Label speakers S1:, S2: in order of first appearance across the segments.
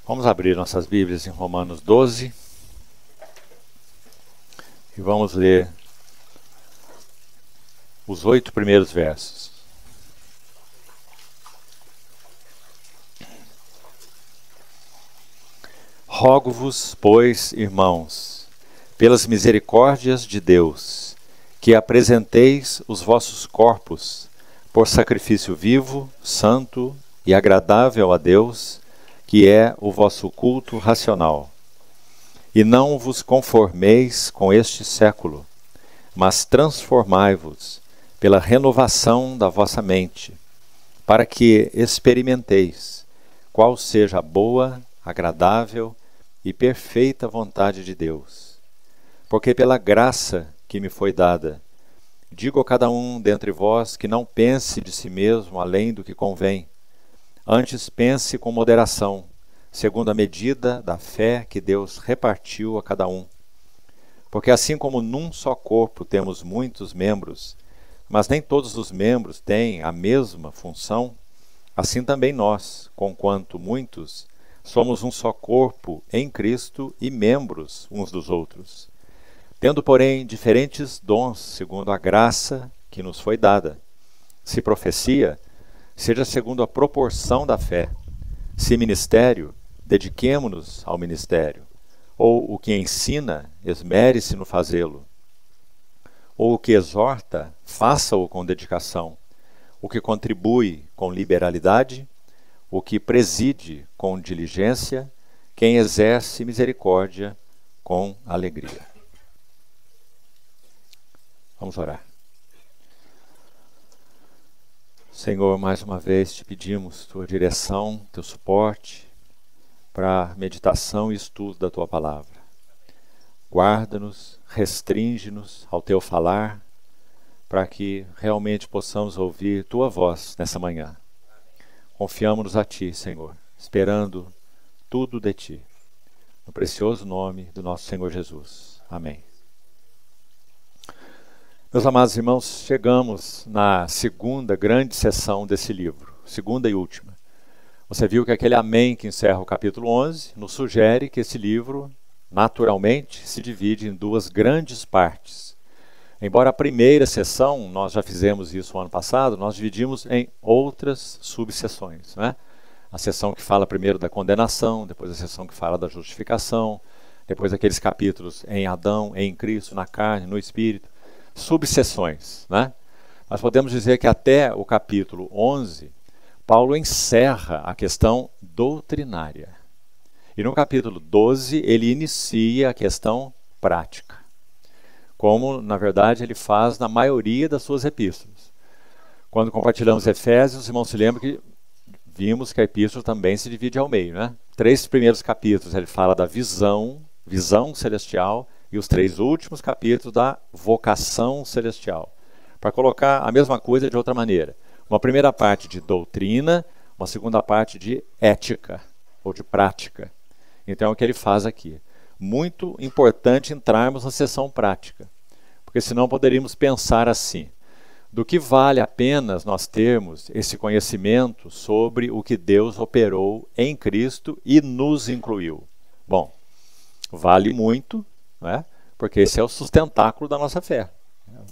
S1: Vamos abrir nossas Bíblias em Romanos 12 e vamos ler os 8 primeiros versos. Rogo-vos, pois, irmãos, pelas misericórdias de Deus, que apresenteis os vossos corpos por sacrifício vivo, santo e agradável a Deus, que é o vosso culto racional. E não vos conformeis com este século, mas transformai-vos pela renovação da vossa mente, para que experimenteis qual seja a boa, agradável e perfeita vontade de Deus. Porque pela graça que me foi dada, digo a cada um dentre vós que não pense de si mesmo além do que convém. Antes pense com moderação, segundo a medida da fé que Deus repartiu a cada um. Porque assim como num só corpo temos muitos membros, mas nem todos os membros têm a mesma função, assim também nós, conquanto muitos, somos um só corpo em Cristo e membros uns dos outros. Tendo, porém, diferentes dons segundo a graça que nos foi dada. Se profecia, seja segundo a proporção da fé. Se ministério, dediquemo-nos ao ministério. Ou o que ensina, esmere-se no fazê-lo. Ou o que exorta, faça-o com dedicação. O que contribui com liberalidade, o que preside com diligência, quem exerce misericórdia com alegria. Vamos orar. Senhor, mais uma vez te pedimos tua direção, teu suporte para a meditação e estudo da tua palavra. Guarda-nos, restringe-nos ao teu falar, para que realmente possamos ouvir tua voz nessa manhã. Confiamos-nos a ti, Senhor, esperando tudo de ti. No precioso nome do nosso Senhor Jesus. Amém. Meus amados irmãos, chegamos na segunda grande sessão desse livro, segunda e última. Você viu que aquele amém que encerra o capítulo 11 nos sugere que esse livro, naturalmente, se divide em duas grandes partes. Embora a primeira sessão, nós já fizemos isso no ano passado, nós dividimos em outras subseções, né? A sessão que fala primeiro da condenação, depois a sessão que fala da justificação, depois aqueles capítulos em Adão, em Cristo, na carne, no Espírito. Subseções, né? Nós podemos dizer que até o capítulo 11, Paulo encerra a questão doutrinária. E no capítulo 12, ele inicia a questão prática. Como, na verdade, ele faz na maioria das suas epístolas. Quando compartilhamos Efésios, os irmãos se lembram que vimos que a epístola também se divide ao meio, né? 3 primeiros capítulos ele fala da visão celestial, e os 3 últimos capítulos da vocação celestial. Para colocar a mesma coisa de outra maneira. Uma primeira parte de doutrina, uma segunda parte de ética, ou de prática. Então é o que ele faz aqui. Muito importante entrarmos na seção prática. Porque senão poderíamos pensar assim: do que vale apenas nós termos esse conhecimento sobre o que Deus operou em Cristo e nos incluiu? Bom, vale muito, né? Porque esse é o sustentáculo da nossa fé,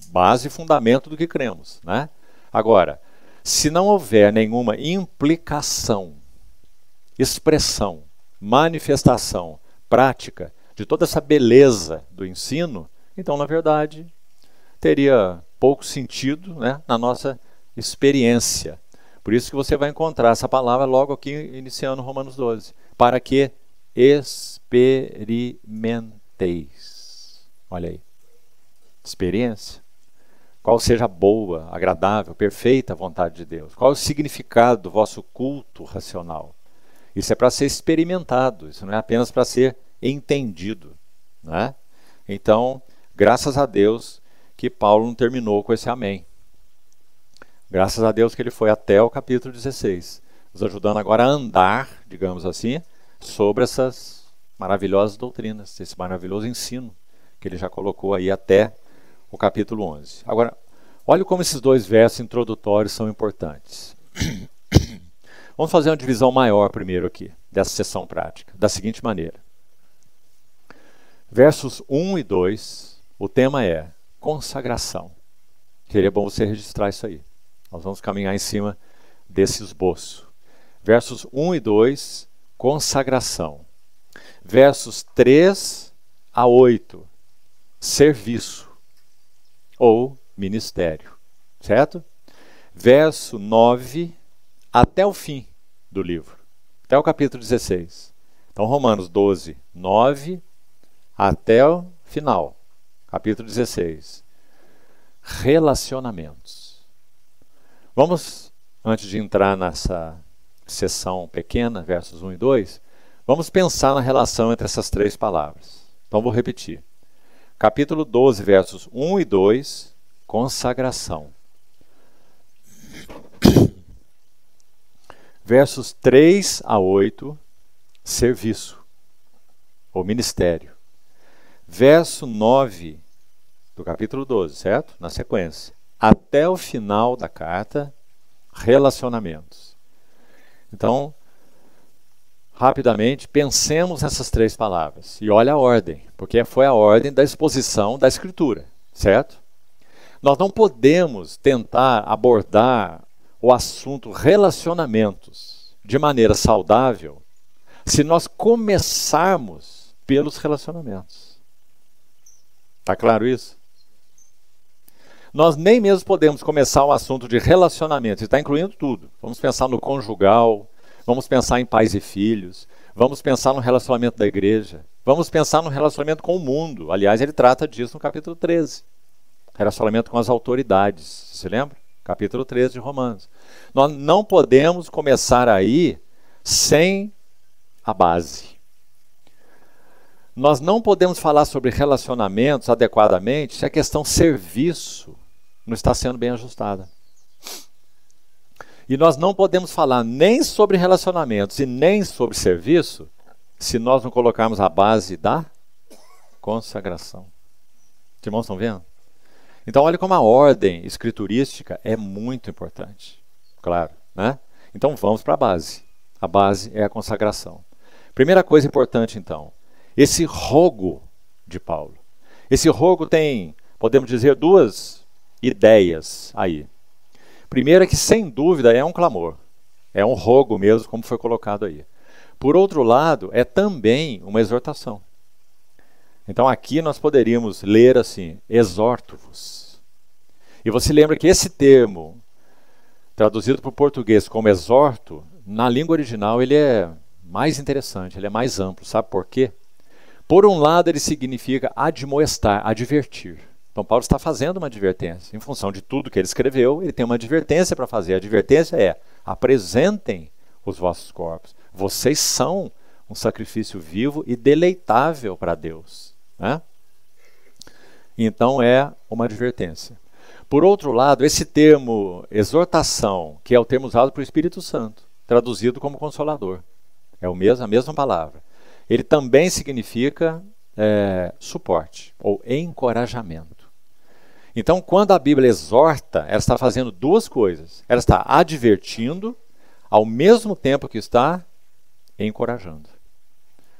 S1: base e fundamento do que cremos, né? Agora, se não houver nenhuma implicação, expressão, manifestação, prática de toda essa beleza do ensino, então, na verdade, teria pouco sentido, né, na nossa experiência. Por isso que você vai encontrar essa palavra logo aqui iniciando Romanos 12. Para que experimenteis. Olha aí. Experiência. Qual seja a boa, agradável, perfeita vontade de Deus. Qual é o significado do vosso culto racional. Isso é para ser experimentado. Isso não é apenas para ser entendido, né? Então, graças a Deus que Paulo não terminou com esse amém. Graças a Deus que ele foi até o capítulo 16, nos ajudando agora a andar, digamos assim, sobre essas maravilhosas doutrinas, esse maravilhoso ensino que ele já colocou aí até o capítulo 11. Agora, olha como esses 2 versos introdutórios são importantes. Vamos fazer uma divisão maior primeiro aqui, dessa sessão prática, da seguinte maneira. Versos 1 e 2, o tema é consagração. Seria bom você registrar isso aí. Nós vamos caminhar em cima desse esboço. Versos 1 e 2, consagração. Versos 3 a 8, serviço ou ministério. Certo? Verso 9 até o fim do livro, até o capítulo 16. Então, Romanos 12, 9 até o final, capítulo 16. Relacionamentos. Vamos, antes de entrar nessa sessão pequena, versos 1 e 2, vamos pensar na relação entre essas três palavras. Então, vou repetir. Capítulo 12, versos 1 e 2, consagração. Versos 3 a 8, serviço ou ministério. Verso 9 do capítulo 12, certo? Na sequência. Até o final da carta, relacionamentos. Então, rapidamente, pensemos nessas três palavras. E olha a ordem, porque foi a ordem da exposição da Escritura, certo? Nós não podemos tentar abordar o assunto relacionamentos de maneira saudável se nós começarmos pelos relacionamentos. Está claro isso? Nós nem mesmo podemos começar um assunto de relacionamento, está incluindo tudo. Vamos pensar no conjugal, vamos pensar em pais e filhos, vamos pensar no relacionamento da igreja, vamos pensar no relacionamento com o mundo. Aliás, ele trata disso no capítulo 13. Relacionamento com as autoridades, se lembra? Capítulo 13 de Romanos. Nós não podemos começar aí sem a base. Nós não podemos falar sobre relacionamentos adequadamente se a questão serviço não está sendo bem ajustada. E nós não podemos falar nem sobre relacionamentos e nem sobre serviço se nós não colocarmos a base da consagração. Os irmãos estão vendo? Então, olha como a ordem escriturística é muito importante. Claro, né? Então, vamos para a base. A base é a consagração. Primeira coisa importante, então, esse rogo de Paulo. Esse rogo tem, podemos dizer, duas ideias aí. Primeira, que sem dúvida é um clamor. É um rogo mesmo, como foi colocado aí. Por outro lado, é também uma exortação. Então aqui nós poderíamos ler assim, exorto-vos. E você lembra que esse termo, traduzido para o português como exorto, na língua original ele é mais interessante, ele é mais amplo. Sabe por quê? Por um lado ele significa admoestar, advertir. Então Paulo está fazendo uma advertência. Em função de tudo que ele escreveu, ele tem uma advertência para fazer. A advertência é, apresentem os vossos corpos. Vocês são um sacrifício vivo e deleitável para Deus. Né? Então é uma advertência. Por outro lado, esse termo exortação, que é o termo usado para o Espírito Santo, traduzido como consolador, é a mesma palavra. Ele também significa suporte ou encorajamento. Então, quando a Bíblia exorta, ela está fazendo duas coisas. Ela está advertindo, ao mesmo tempo que está encorajando.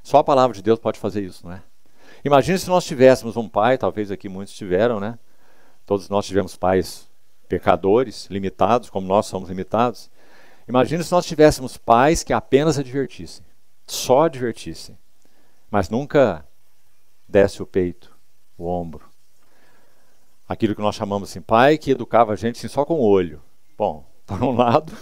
S1: Só a palavra de Deus pode fazer isso, não é? Imagine se nós tivéssemos um pai, talvez aqui muitos tiveram, né? Todos nós tivemos pais pecadores, limitados, como nós somos limitados. Imagine se nós tivéssemos pais que apenas advertissem, só advertissem, mas nunca desse o peito, o ombro. Aquilo que nós chamamos assim, pai que educava a gente assim, só com o olho. Bom, por um lado,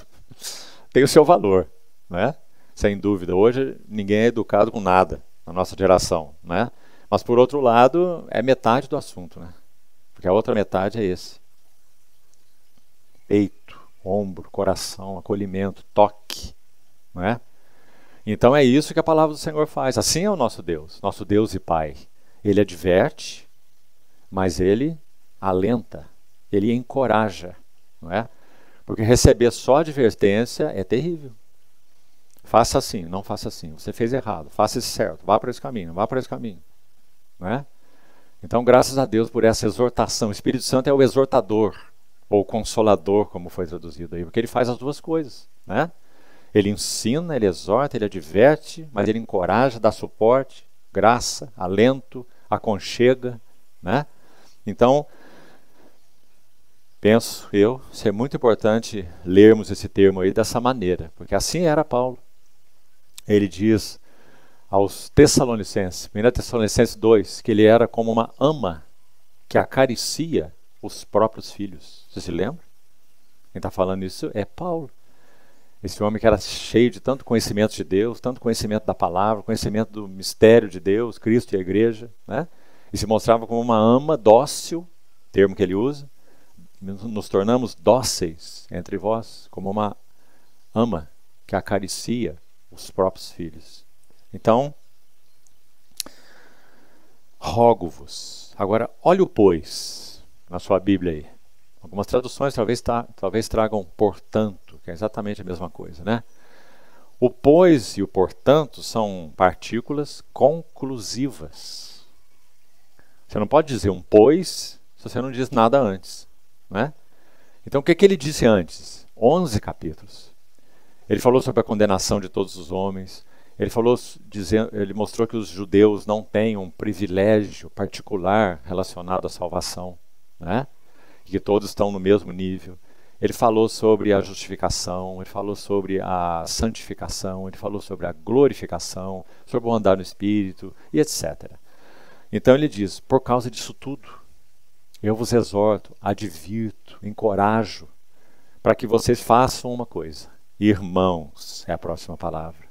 S1: tem o seu valor, né? Sem dúvida. Hoje ninguém é educado com nada na nossa geração, né? Mas por outro lado, é metade do assunto, né? Porque a outra metade é esse. Peito, ombro, coração, acolhimento, toque, não é? Então é isso que a palavra do Senhor faz. Assim é o nosso Deus e Pai. Ele adverte, mas ele alenta, ele encoraja, não é? Porque receber só advertência é terrível. Faça assim, não faça assim. Você fez errado, faça isso certo. Vá para esse caminho, vá para esse caminho. Não é? Então, graças a Deus por essa exortação. O Espírito Santo é o exortador, ou consolador, como foi traduzido aí, porque ele faz as duas coisas, né? Ele ensina, ele exorta, ele adverte, mas ele encoraja, dá suporte, graça, alento, aconchega, né? Então, penso eu, ser muito importante lermos esse termo aí dessa maneira, porque assim era Paulo. Ele diz aos Tessalonicenses, 1 Tessalonicenses 2, que ele era como uma ama que acaricia os próprios filhos. Você se lembra? Quem está falando isso é Paulo. Esse homem que era cheio de tanto conhecimento de Deus, tanto conhecimento da palavra, conhecimento do mistério de Deus, Cristo e a igreja, né? E se mostrava como uma ama dócil, termo que ele usa. Nos tornamos dóceis entre vós, como uma ama que acaricia os próprios filhos. Então, rogo-vos. Agora, olha o pois na sua Bíblia aí. Algumas traduções talvez tragam portanto, que é exatamente a mesma coisa, né? O pois e o portanto são partículas conclusivas. Você não pode dizer um pois se você não diz nada antes, né? Então o que ele disse antes? 11 capítulos. Ele falou sobre a condenação de todos os homens. Ele mostrou que os judeus não têm um privilégio particular relacionado à salvação, né? E que todos estão no mesmo nível. Ele falou sobre a justificação, ele falou sobre a santificação, ele falou sobre a glorificação, sobre o andar no Espírito e etc. Então ele diz, por causa disso tudo, eu vos exorto, advirto, encorajo, para que vocês façam uma coisa. Irmãos, é a próxima palavra.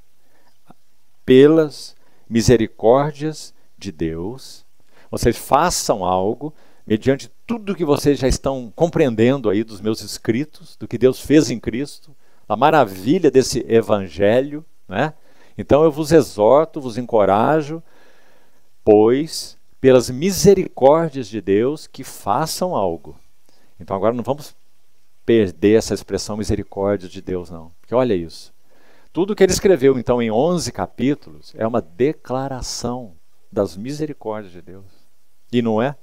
S1: Pelas misericórdias de Deus, vocês façam algo mediante tudo que vocês já estão compreendendo aí dos meus escritos, do que Deus fez em Cristo, a maravilha desse evangelho, né? Então eu vos exorto, vos encorajo, pois, pelas misericórdias de Deus, que façam algo. Então agora não vamos perder essa expressão misericórdia de Deus, não. Porque olha isso. Tudo que ele escreveu, então, em 11 capítulos, é uma declaração das misericórdias de Deus. E não é?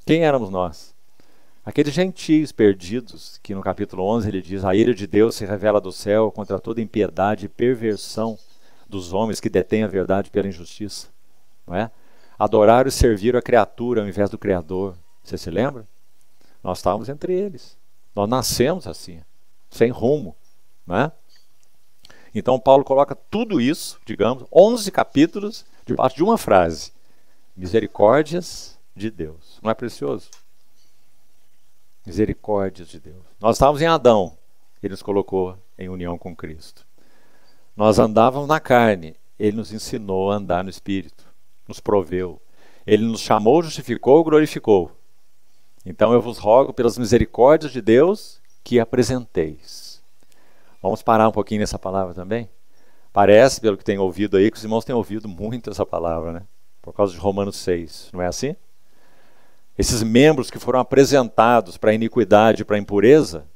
S1: Quem éramos nós? Aqueles gentios perdidos, que no capítulo 11 ele diz, a ira de Deus se revela do céu contra toda impiedade e perversão dos homens que detêm a verdade pela injustiça. Não é? Adoraram e serviram a criatura ao invés do Criador. Você se lembra? Nós estávamos entre eles. Nós nascemos assim, sem rumo. Não é? Então Paulo coloca tudo isso, digamos, 11 capítulos, debaixo de uma frase. Misericórdias de Deus. Não é precioso? Misericórdias de Deus. Nós estávamos em Adão, ele nos colocou em união com Cristo. Nós andávamos na carne, ele nos ensinou a andar no Espírito, nos proveu. Ele nos chamou, justificou, glorificou. Então eu vos rogo pelas misericórdias de Deus que apresenteis. Vamos parar um pouquinho nessa palavra também? Parece, pelo que tem ouvido aí, que os irmãos têm ouvido muito essa palavra, né? Por causa de Romanos 6, não é assim? Esses membros que foram apresentados para a iniquidade e para a impureza,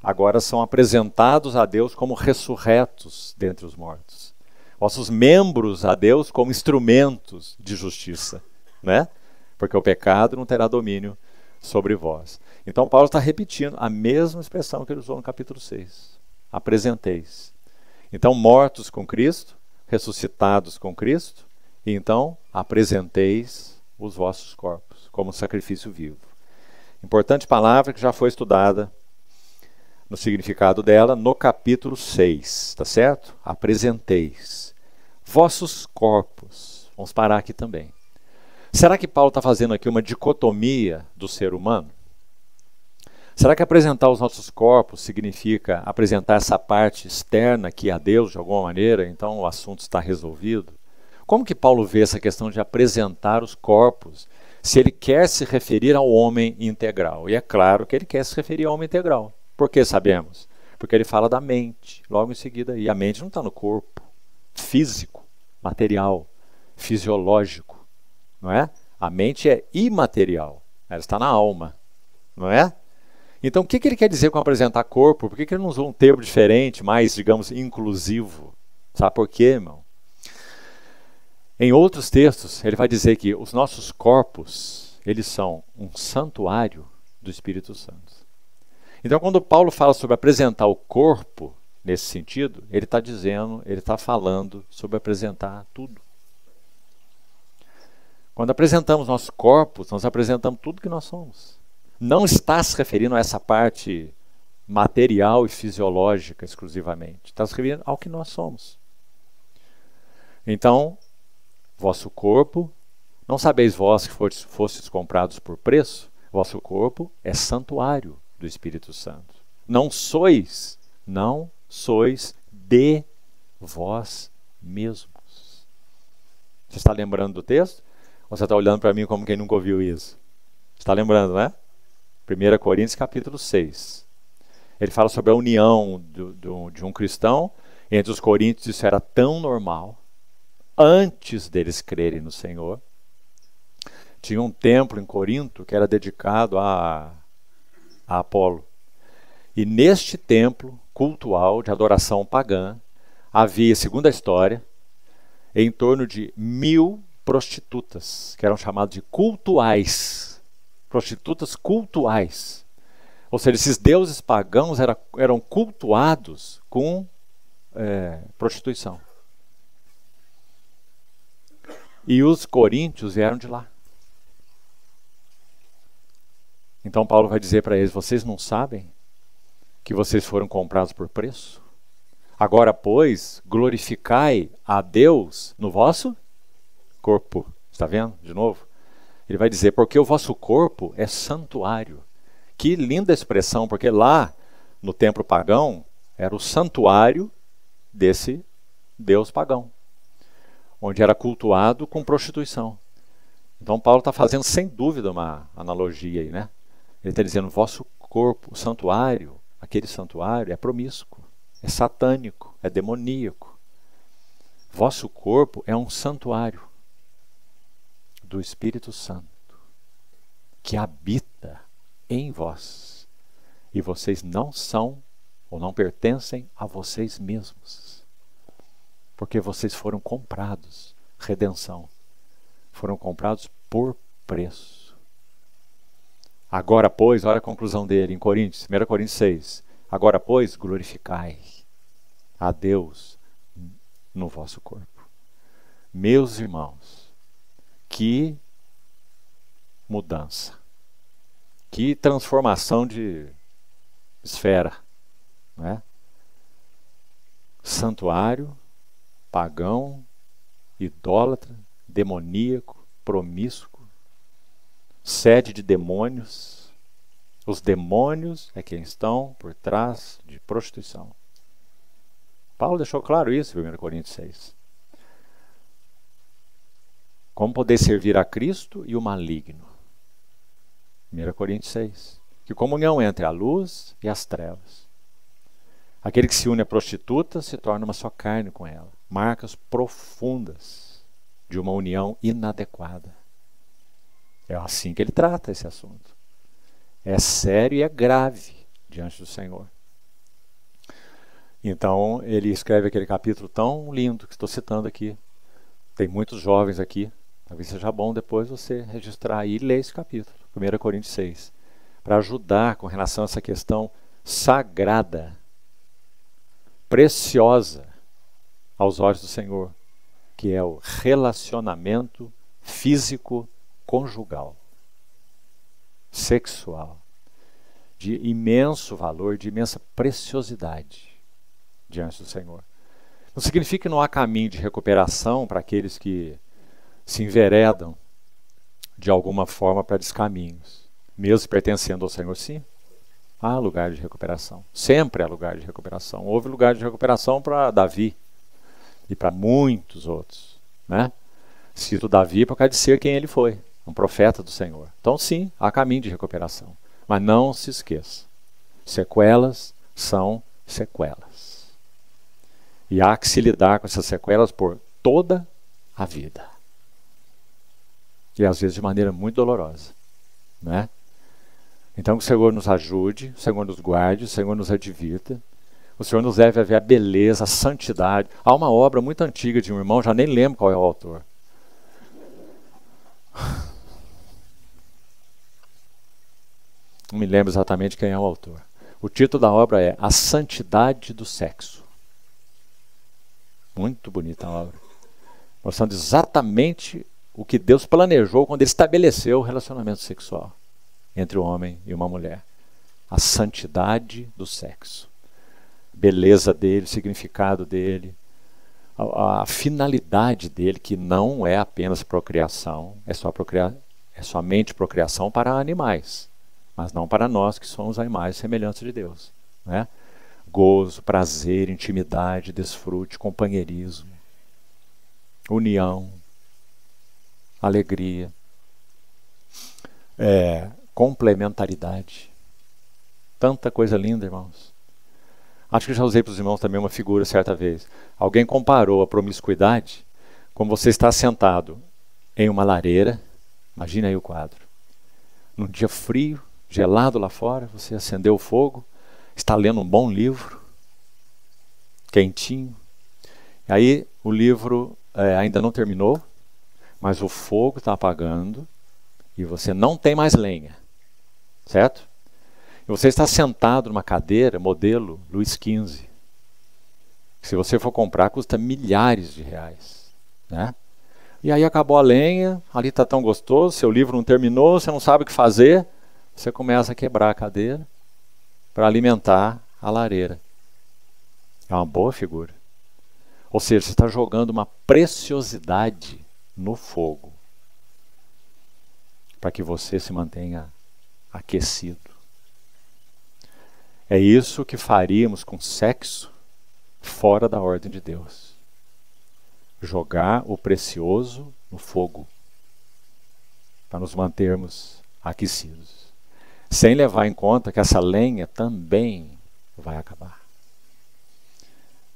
S1: agora são apresentados a Deus como ressurretos dentre os mortos. Vossos membros a Deus como instrumentos de justiça, né? Porque o pecado não terá domínio sobre vós. Então Paulo está repetindo a mesma expressão que ele usou no capítulo 6. Apresenteis. Então, mortos com Cristo, ressuscitados com Cristo, e então apresenteis os vossos corpos como sacrifício vivo. Importante palavra que já foi estudada no significado dela no capítulo 6, tá certo? Apresenteis vossos corpos. Vamos parar aqui também. Será que Paulo está fazendo aqui uma dicotomia do ser humano? Será que apresentar os nossos corpos significa apresentar essa parte externa aqui a Deus de alguma maneira, então o assunto está resolvido? Como que Paulo vê essa questão de apresentar os corpos, se ele quer se referir ao homem integral? E é claro que ele quer se referir ao homem integral. Por que sabemos? Porque ele fala da mente, logo em seguida. E a mente não está no corpo físico, material, fisiológico, não é? A mente é imaterial, ela está na alma, não é? Então, o que ele quer dizer com apresentar corpo? Por que ele não usou um termo diferente, mais, digamos, inclusivo? Sabe por quê, irmão? Em outros textos, ele vai dizer que os nossos corpos, eles são um santuário do Espírito Santo. Então, quando Paulo fala sobre apresentar o corpo, nesse sentido, ele está dizendo, ele está falando sobre apresentar tudo. Quando apresentamos nossos corpos, nós apresentamos tudo que nós somos. Não está se referindo a essa parte material e fisiológica exclusivamente. Está se referindo ao que nós somos. Então, vosso corpo, não sabeis vós que fostes comprados por preço? Vosso corpo é santuário do Espírito Santo. Não sois de vós mesmos. Você está lembrando do texto? Ou você está olhando para mim como quem nunca ouviu isso? Está lembrando, né? 1 Coríntios capítulo 6. Ele fala sobre a união de um cristão entre os coríntios. Isso era tão normal. Antes deles crerem no Senhor. Tinha um templo em Corinto que era dedicado a Apolo. E neste templo cultual de adoração pagã, havia, segundo a história, em torno de 1000 prostitutas, que eram chamadas de cultuais. Prostitutas cultuais. Ou seja, esses deuses pagãos eram cultuados com prostituição. E os coríntios vieram de lá. Então Paulo vai dizer para eles, vocês não sabem que vocês foram comprados por preço? Agora, pois, glorificai a Deus no vosso corpo. Está vendo? De novo. Ele vai dizer, porque o vosso corpo é santuário. Que linda expressão, porque lá no templo pagão era o santuário desse Deus pagão, onde era cultuado com prostituição. Então Paulo está fazendo sem dúvida uma analogia aí, né? Ele está dizendo, vosso corpo, o santuário, aquele santuário é promíscuo, é satânico, é demoníaco. Vosso corpo é um santuário do Espírito Santo, que habita em vós. E vocês não são, ou não pertencem a vocês mesmos. Porque vocês foram comprados, redenção. Foram comprados por preço. Agora, pois, olha a conclusão dele em Coríntios, 1 Coríntios 6. Agora, pois, glorificai a Deus no vosso corpo. Meus irmãos, que mudança, que transformação de esfera, né? Santuário, pagão, idólatra, demoníaco, promíscuo, sede de demônios. Os demônios é quem estão por trás de prostituição. Paulo deixou claro isso em 1 Coríntios 6. Como poder servir a Cristo e o maligno. 1 Coríntios 6. Que comunhão entre a luz e as trevas. Aquele que se une à prostituta se torna uma só carne com ela. Marcas profundas de uma união inadequada. É assim que ele trata esse assunto. É sério e é grave diante do Senhor. Então, ele escreve aquele capítulo tão lindo que estou citando aqui. Tem muitos jovens aqui. Talvez seja bom depois você registrar aí e ler esse capítulo, 1 Coríntios 6, para ajudar com relação a essa questão sagrada, preciosa aos olhos do Senhor, que é o relacionamento físico conjugal, sexual, de imenso valor, de imensa preciosidade diante do Senhor. Não significa que não há caminho de recuperação para aqueles que se enveredam de alguma forma para descaminhos. Mesmo pertencendo ao Senhor, sim, há lugar de recuperação. Sempre há lugar de recuperação. Houve lugar de recuperação para Davi e para muitos outros, né? Cito Davi por causa de ser quem ele foi, um profeta do Senhor. Então, sim, há caminho de recuperação. Mas não se esqueça, sequelas são sequelas. E há que se lidar com essas sequelas por toda a vida. E às vezes de maneira muito dolorosa, né? Então que o Senhor nos ajude, o Senhor nos guarde, o Senhor nos advirta. O Senhor nos leve a ver a beleza, a santidade. Há uma obra muito antiga de um irmão, já nem lembro qual é o autor. Não me lembro exatamente quem é o autor. O título da obra é A Santidade do Sexo. Muito bonita a obra. Mostrando exatamente o que Deus planejou quando Ele estabeleceu o relacionamento sexual entre um homem e uma mulher. A santidade do sexo. Beleza dele, significado dele, a finalidade dele, que não é apenas procriação, é somente procriação para animais, mas não para nós que somos a imagem e semelhança de Deus, né? Gozo, prazer, intimidade, desfrute, companheirismo, união, alegria, complementaridade. Tanta coisa linda, irmãos. Acho que já usei para os irmãos também uma figura certa vez. Alguém comparou a promiscuidade como você está sentado em uma lareira. Imagina aí o quadro. Num dia frio, gelado lá fora, você acendeu o fogo, está lendo um bom livro, quentinho. E aí o livro ainda não terminou, mas o fogo está apagando e você não tem mais lenha, certo? E você está sentado numa cadeira, modelo Luís XV. Se você for comprar, custa milhares de reais, né? E aí acabou a lenha, ali está tão gostoso, seu livro não terminou, você não sabe o que fazer, você começa a quebrar a cadeira para alimentar a lareira. É uma boa figura. Ou seja, você está jogando uma preciosidade no fogo para que você se mantenha aquecido. É isso que faríamos com sexo fora da ordem de Deus. Jogar o precioso no fogo para nos mantermos aquecidos, sem levar em conta que essa lenha também vai acabar.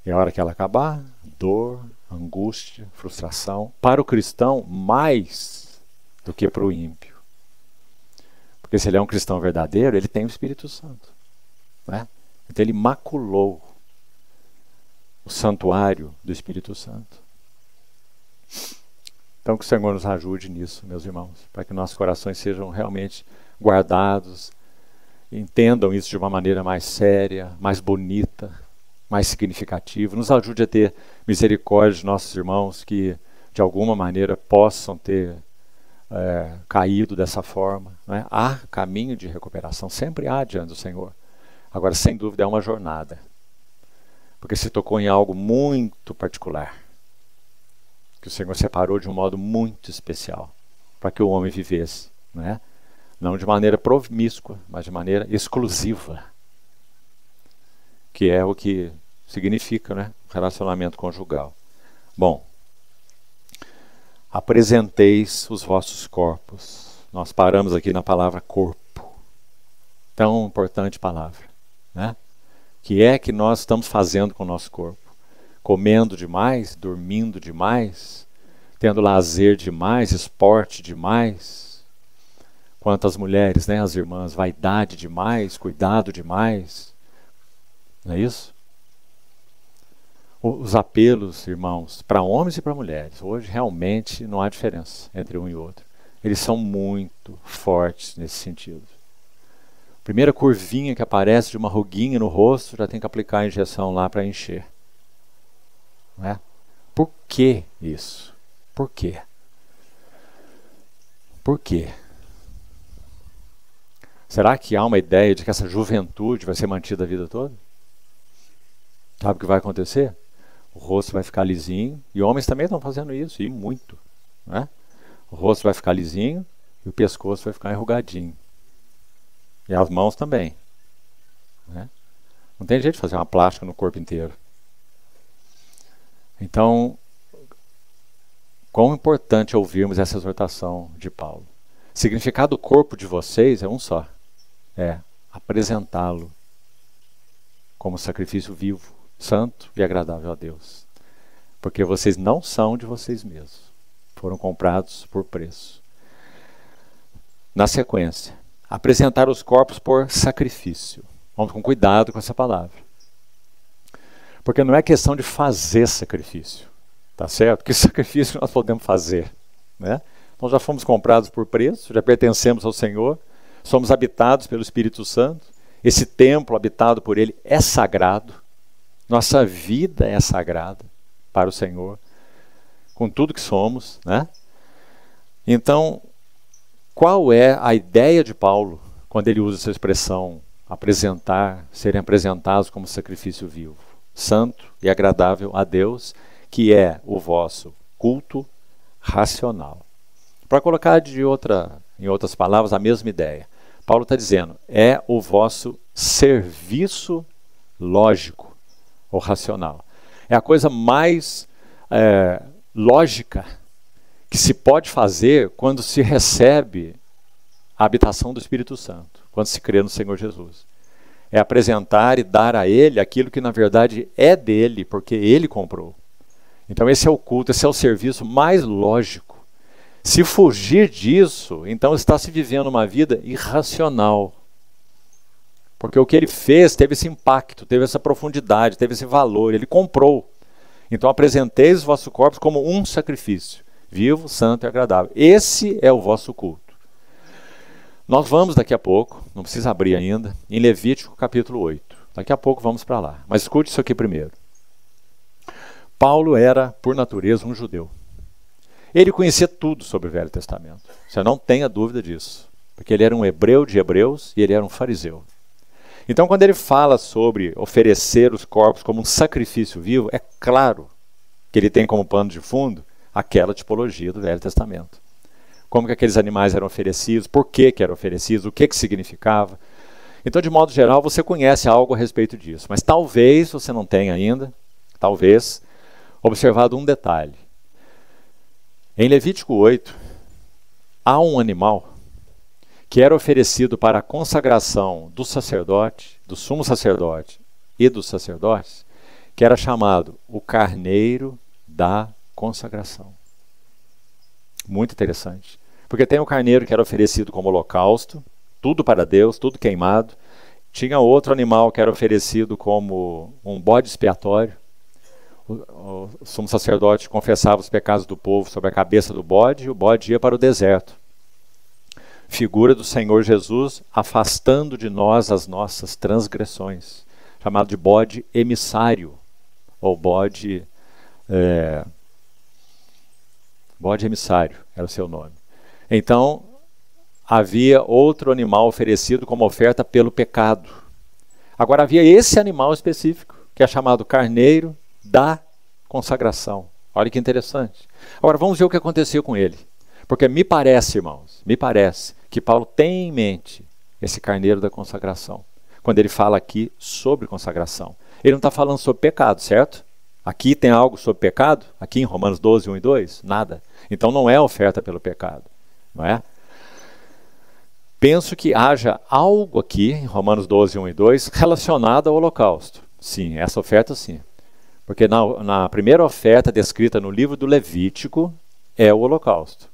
S1: E a hora que ela acabar, dor, angústia, frustração, para o cristão mais do que para o ímpio. Porque se ele é um cristão verdadeiro, ele tem o Espírito Santo, né? Então ele maculou o santuário do Espírito Santo. Então que o Senhor nos ajude nisso, meus irmãos, para que nossos corações sejam realmente guardados, entendam isso de uma maneira mais séria, mais bonita, mais significativa. Nos ajude a ter misericórdia de nossos irmãos que de alguma maneira possam ter caído dessa forma, né? Há caminho de recuperação, sempre há diante do Senhor. Agora, sem dúvida, é uma jornada, porque se tocou em algo muito particular, que o Senhor separou de um modo muito especial, para que o homem vivesse, né? Não de maneira promíscua, mas de maneira exclusiva, que é o que significa, né, relacionamento conjugal. Bom, apresenteis os vossos corpos. Nós paramos aqui na palavra corpo. Tão importante palavra, né? Que é que nós estamos fazendo com o nosso corpo? Comendo demais, dormindo demais, tendo lazer demais, esporte demais. Quantas mulheres, né, as irmãs, vaidade demais, cuidado demais. Não é isso? Os apelos, irmãos, para homens e para mulheres, hoje realmente não há diferença entre um e outro. Eles são muito fortes nesse sentido. Primeira curvinha que aparece de uma ruguinha no rosto, já tem que aplicar a injeção lá para encher. Não é? Por que isso? Por quê? Por quê? Será que há uma ideia de que essa juventude vai ser mantida a vida toda? Sabe o que vai acontecer? O rosto vai ficar lisinho, e homens também estão fazendo isso, e muito, né? O rosto vai ficar lisinho e o pescoço vai ficar enrugadinho. E as mãos também, né? Não tem jeito de fazer uma plástica no corpo inteiro. Então, quão importante é ouvirmos essa exortação de Paulo. O significado do corpo de vocês é um só. É apresentá-lo como sacrifício vivo, santo e agradável a Deus. Porque vocês não são de vocês mesmos. Foram comprados por preço. Na sequência, apresentar os corpos por sacrifício. Vamos com cuidado com essa palavra. Porque não é questão de fazer sacrifício. Tá certo? Que sacrifício nós podemos fazer, né? Nós já fomos comprados por preço, já pertencemos ao Senhor, somos habitados pelo Espírito Santo. esse templo habitado por Ele é sagrado. Nossa vida é sagrada para o Senhor, com tudo que somos, né? Então, qual é a ideia de Paulo quando ele usa essa expressão serem apresentados como sacrifício vivo, santo e agradável a Deus, que é o vosso culto racional? Para colocar em outras palavras, a mesma ideia. Paulo está dizendo, é o vosso serviço lógico ou racional. É a coisa mais lógica que se pode fazer quando se recebe a habitação do Espírito Santo, quando se crê no Senhor Jesus. É apresentar e dar a Ele aquilo que na verdade é dele, porque Ele comprou. Então esse é o culto, esse é o serviço mais lógico. Se fugir disso, então está se vivendo uma vida irracional. Porque o que Ele fez teve esse impacto, teve essa profundidade, teve esse valor, Ele comprou. Então apresenteis os vossos corpos como um sacrifício, vivo, santo e agradável. Esse é o vosso culto. Nós vamos daqui a pouco, não precisa abrir ainda, em Levítico capítulo 8. Daqui a pouco vamos para lá. Mas escute isso aqui primeiro. Paulo era, por natureza, um judeu. Ele conhecia tudo sobre o Velho Testamento. Você não tenha dúvida disso. Porque ele era um hebreu de hebreus e ele era um fariseu. Então, quando ele fala sobre oferecer os corpos como um sacrifício vivo, é claro que ele tem como pano de fundo aquela tipologia do Velho Testamento. Como que aqueles animais eram oferecidos, por que eram oferecidos, o que significava. Então, de modo geral, você conhece algo a respeito disso. Mas talvez você não tenha ainda, observado um detalhe. Em Levítico 8, há um animal que era oferecido para a consagração do sacerdote, do sumo sacerdote e dos sacerdotes, que era chamado o carneiro da consagração. Muito interessante. Porque tem o carneiro que era oferecido como holocausto, tudo para Deus, tudo queimado. Tinha outro animal que era oferecido como um bode expiatório. O sumo sacerdote confessava os pecados do povo sobre a cabeça do bode, e o bode ia para o deserto. Figura do Senhor Jesus afastando de nós as nossas transgressões, chamado de bode emissário, ou bode emissário, era o seu nome. Então, havia outro animal oferecido como oferta pelo pecado. Agora havia esse animal específico, que é chamado carneiro da consagração. Olha que interessante. Agora vamos ver o que aconteceu com ele. Porque me parece, irmãos, que Paulo tem em mente esse carneiro da consagração, quando ele fala aqui sobre consagração. Ele não está falando sobre pecado, certo? Aqui tem algo sobre pecado? Aqui em Romanos 12, 1 e 2? Nada. Então não é oferta pelo pecado, não é? Penso que haja algo aqui em Romanos 12, 1 e 2 relacionado ao holocausto. Sim, essa oferta sim. Porque na primeira oferta descrita no livro do Levítico é o holocausto.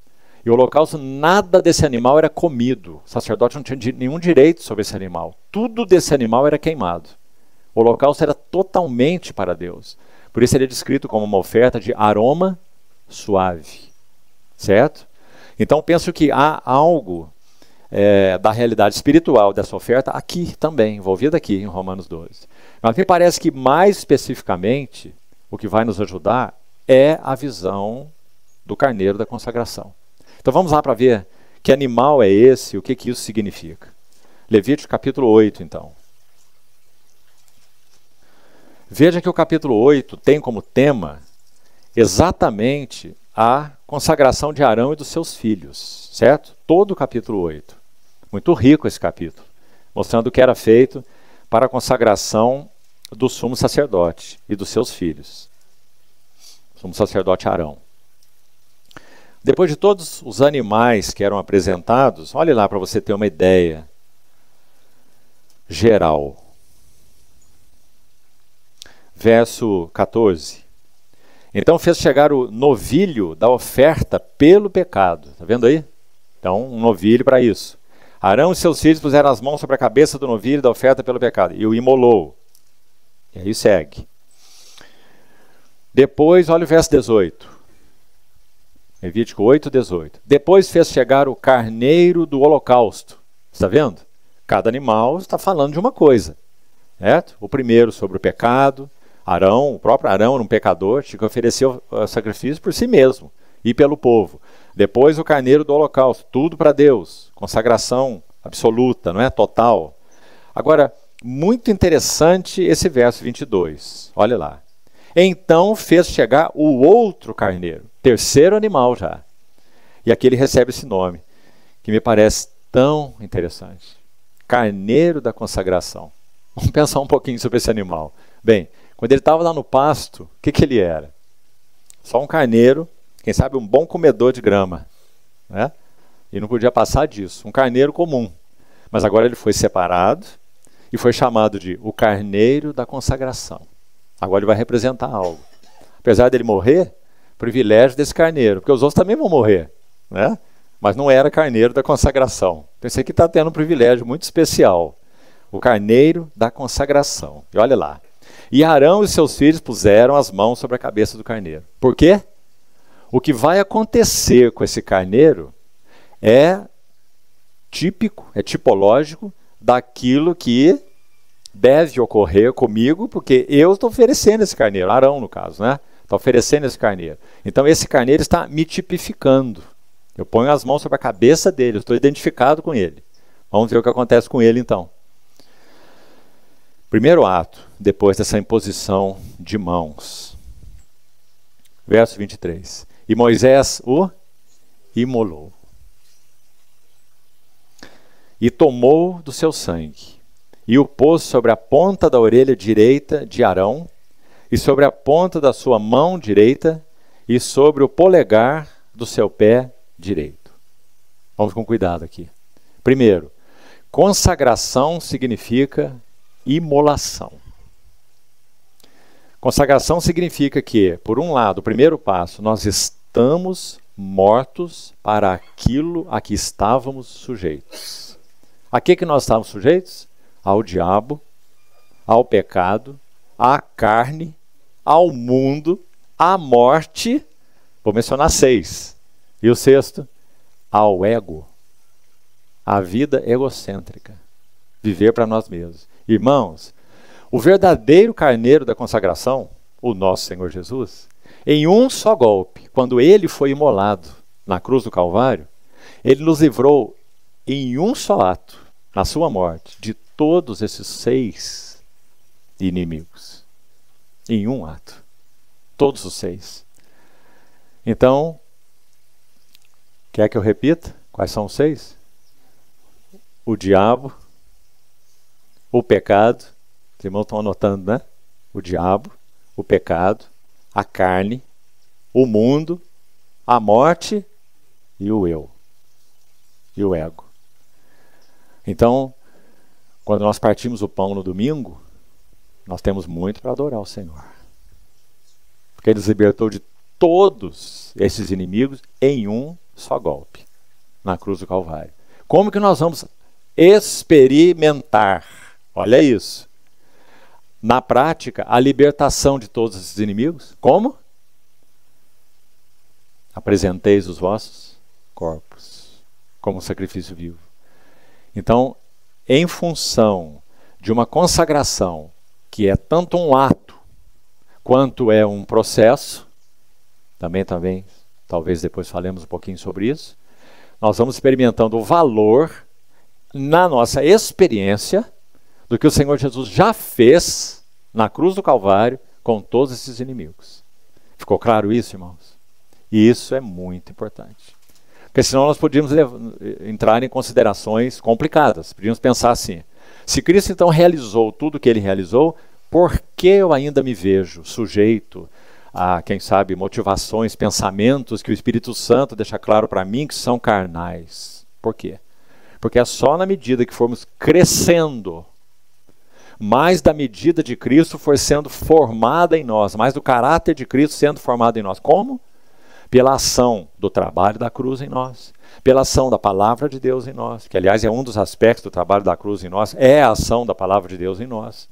S1: E o holocausto, nada desse animal era comido. O sacerdote não tinha nenhum direito sobre esse animal. Tudo desse animal era queimado. O holocausto era totalmente para Deus. Por isso ele é descrito como uma oferta de aroma suave. Certo? Então penso que há algo da realidade espiritual dessa oferta aqui também, envolvida aqui em Romanos 12. Mas me parece que mais especificamente o que vai nos ajudar é a visão do carneiro da consagração. Então vamos lá para ver que animal é esse e o que isso significa. Levítico capítulo 8 então. Veja que o capítulo 8 tem como tema exatamente a consagração de Arão e dos seus filhos, certo? Todo o capítulo 8. Muito rico esse capítulo, mostrando o que era feito para a consagração do sumo sacerdote e dos seus filhos. Sumo sacerdote Arão. Depois de todos os animais que eram apresentados, olhe lá para você ter uma ideia geral. Verso 14. Então fez chegar o novilho da oferta pelo pecado. Está vendo aí? Então, um novilho para isso. Arão e seus filhos puseram as mãos sobre a cabeça do novilho da oferta pelo pecado e o imolou. E aí segue. Depois, olha o verso 18. Levítico 8, 18. Depois fez chegar o carneiro do holocausto. Está vendo? Cada animal está falando de uma coisa, certo? O primeiro sobre o pecado. Arão, o próprio Arão era um pecador, tinha que oferecer o sacrifício por si mesmo e pelo povo. Depois o carneiro do holocausto, tudo para Deus, consagração absoluta, não é? Total. Agora, muito interessante esse verso 22, olha lá. Então fez chegar o outro carneiro, terceiro animal já. E aqui ele recebe esse nome, que me parece tão interessante. Carneiro da consagração. Vamos pensar um pouquinho sobre esse animal. Bem, quando ele estava lá no pasto, o que ele era? Só um carneiro, quem sabe um bom comedor de grama, né? E não podia passar disso, um carneiro comum. Mas agora ele foi separado e foi chamado de o carneiro da consagração. Agora ele vai representar algo. Apesar dele morrer, privilégio desse carneiro, porque os outros também vão morrer, né? Mas não era carneiro da consagração. Então esse aqui está tendo um privilégio muito especial. O carneiro da consagração. E olha lá. E Arão e seus filhos puseram as mãos sobre a cabeça do carneiro. Por quê? O que vai acontecer com esse carneiro é típico, é tipológico daquilo que deve ocorrer comigo, porque eu estou oferecendo esse carneiro, Arão no caso, né? Está oferecendo esse carneiro. Então esse carneiro está me tipificando. Eu ponho as mãos sobre a cabeça dele, eu estou identificado com ele. Vamos ver o que acontece com ele então. Primeiro ato, depois dessa imposição de mãos. Verso 23. E Moisés o imolou. E tomou do seu sangue, e o pôs sobre a ponta da orelha direita de Arão, e sobre a ponta da sua mão direita, e sobre o polegar do seu pé direito. Vamos com cuidado aqui. Primeiro, consagração significa imolação. Consagração significa que, por um lado, o primeiro passo, nós estamos mortos para aquilo a que estávamos sujeitos. A que nós estávamos sujeitos? Ao diabo, ao pecado, à carne, ao mundo, à morte. Vou mencionar 6. E o sexto, ao ego. A vida egocêntrica. Viver para nós mesmos. Irmãos, o verdadeiro carneiro da consagração, o nosso Senhor Jesus, em um só golpe, quando ele foi imolado na cruz do Calvário, ele nos livrou em um só ato, na sua morte, de todos esses 6 inimigos. Em um ato. Todos os 6. Então, quer que eu repita? Quais são os 6? O diabo, o pecado, os irmãos estão anotando, né? O diabo, o pecado, a carne, o mundo, a morte e o eu. E o ego. Então, quando nós partimos o pão no domingo, nós temos muito para adorar o Senhor. Porque Ele nos libertou de todos esses inimigos em um só golpe, na cruz do Calvário. Como que nós vamos experimentar, olha isso, na prática, a libertação de todos esses inimigos? Como? Apresenteis os vossos corpos como sacrifício vivo. Então, em função de uma consagração, que é tanto um ato, quanto é um processo, também, talvez depois falemos um pouquinho sobre isso, nós vamos experimentando o valor na nossa experiência do que o Senhor Jesus já fez na cruz do Calvário com todos esses inimigos. Ficou claro isso, irmãos? E isso é muito importante. Porque senão nós podíamos entrar em considerações complicadas. Podíamos pensar assim, se Cristo então realizou tudo o que Ele realizou, por que eu ainda me vejo sujeito a, quem sabe, motivações, pensamentos que o Espírito Santo deixa claro para mim que são carnais? Por quê? Porque é só na medida que formos crescendo, mais da medida de Cristo for sendo formada em nós, mais do caráter de Cristo sendo formado em nós. Como? Pela ação do trabalho da cruz em nós, pela ação da palavra de Deus em nós, que aliás é um dos aspectos do trabalho da cruz em nós, é a ação da palavra de Deus em nós.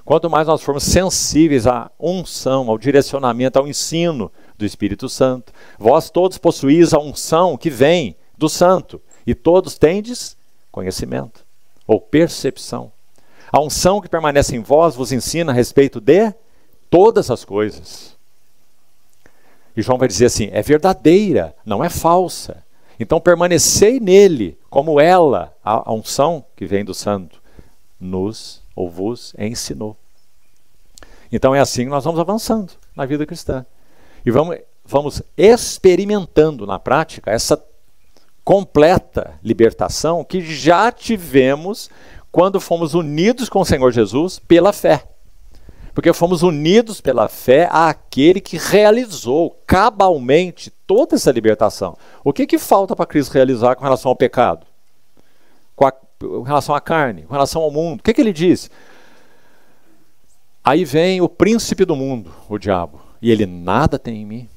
S1: Quanto mais nós formos sensíveis à unção, ao direcionamento, ao ensino do Espírito Santo, vós todos possuís a unção que vem do Santo, e todos tendes conhecimento. ou percepção. A unção que permanece em vós vos ensina a respeito de todas as coisas. E João vai dizer assim, é verdadeira, não é falsa. Então permanecei nele, como ela, a unção que vem do santo, nos ou vos ensinou. Então é assim que nós vamos avançando na vida cristã. E vamos experimentando na prática essa completa libertação que já tivemos quando fomos unidos com o Senhor Jesus pela fé. Porque fomos unidos pela fé àquele que realizou cabalmente toda essa libertação. O que falta para Cristo realizar com relação ao pecado? Com relação à carne, com relação ao mundo? O que ele diz? Aí vem o príncipe do mundo, o diabo, e ele nada tem em mim.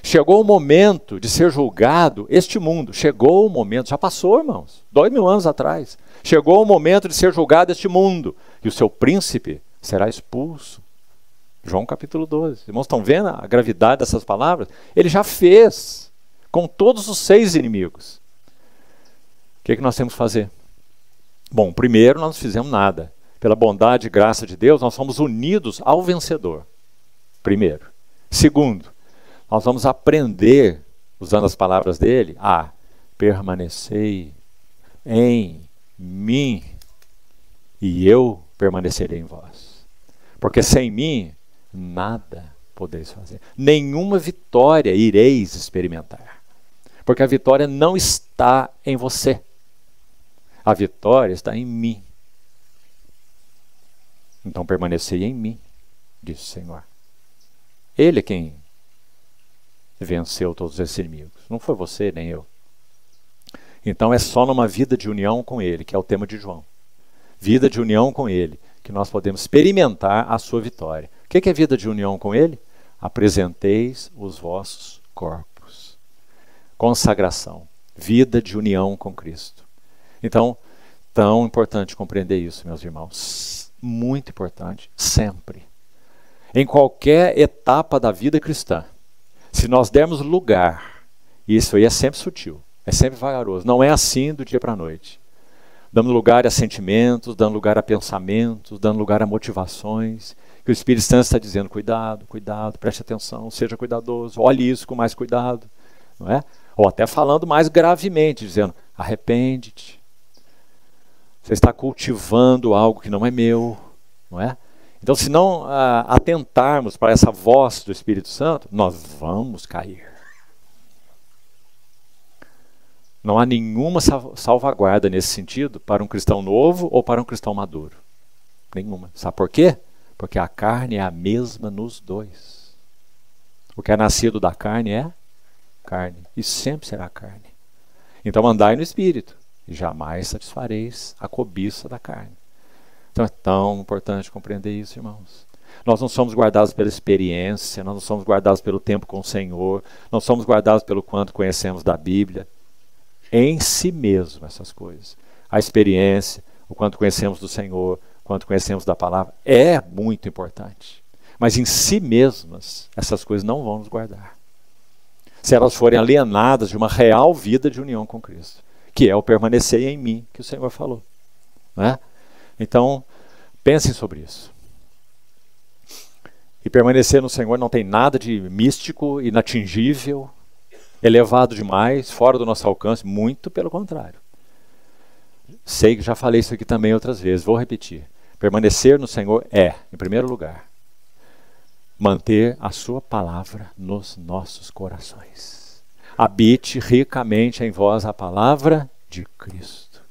S1: Chegou o momento de ser julgado este mundo. Chegou o momento, já passou, irmãos, 2000 anos atrás. Chegou o momento de ser julgado este mundo. E o seu príncipe será expulso. João capítulo 12. Irmãos, estão vendo a gravidade dessas palavras? Ele já fez com todos os 6 inimigos. O que nós temos que fazer? Bom, primeiro, nós não fizemos nada. Pela bondade e graça de Deus, nós somos unidos ao vencedor. Primeiro. Segundo, nós vamos aprender, usando as palavras dele, a permanecer em mim e eu permanecerei em vós. Porque sem mim, nada podeis fazer. Nenhuma vitória ireis experimentar. Porque a vitória não está em você. A vitória está em mim. Então permanecei em mim, disse o Senhor. Ele é quem venceu todos esses inimigos. Não foi você, nem eu. Então é só numa vida de união com Ele, que é o tema de João. Vida de união com Ele, que nós podemos experimentar a sua vitória. O que é vida de união com Ele? Apresenteis os vossos corpos. Consagração. Vida de união com Cristo. Então, tão importante compreender isso, meus irmãos. Muito importante, sempre. Em qualquer etapa da vida cristã, se nós dermos lugar, e isso aí é sempre sutil, é sempre vagaroso, não é assim do dia para a noite. Dando lugar a sentimentos, dando lugar a pensamentos, dando lugar a motivações, que o Espírito Santo está dizendo, cuidado, cuidado, preste atenção, seja cuidadoso, olhe isso com mais cuidado, não é? Ou até falando mais gravemente, dizendo, arrepende-te. Você está cultivando algo que não é meu, não é? Então, se não atentarmos para essa voz do Espírito Santo, nós vamos cair. Não há nenhuma salvaguarda nesse sentido para um cristão novo ou para um cristão maduro. Nenhuma. Sabe por quê? Porque a carne é a mesma nos dois. O que é nascido da carne é carne. E sempre será carne. Então andai no Espírito. E jamais satisfareis a cobiça da carne. Então é tão importante compreender isso, irmãos. Nós não somos guardados pela experiência, nós não somos guardados pelo tempo com o Senhor, não somos guardados pelo quanto conhecemos da Bíblia. Em si mesmo essas coisas. A experiência, o quanto conhecemos do Senhor, o quanto conhecemos da palavra, é muito importante. Mas em si mesmas, essas coisas não vão nos guardar. Se elas forem alienadas de uma real vida de união com Cristo, que é o permanecer em mim, que o Senhor falou. Não é? Então, pensem sobre isso. E permanecer no Senhor não tem nada de místico, inatingível, elevado demais, fora do nosso alcance, muito pelo contrário. Sei que já falei isso aqui também outras vezes, vou repetir. Permanecer no Senhor é, em primeiro lugar, manter a sua palavra nos nossos corações. Habite ricamente em vós a palavra de Cristo.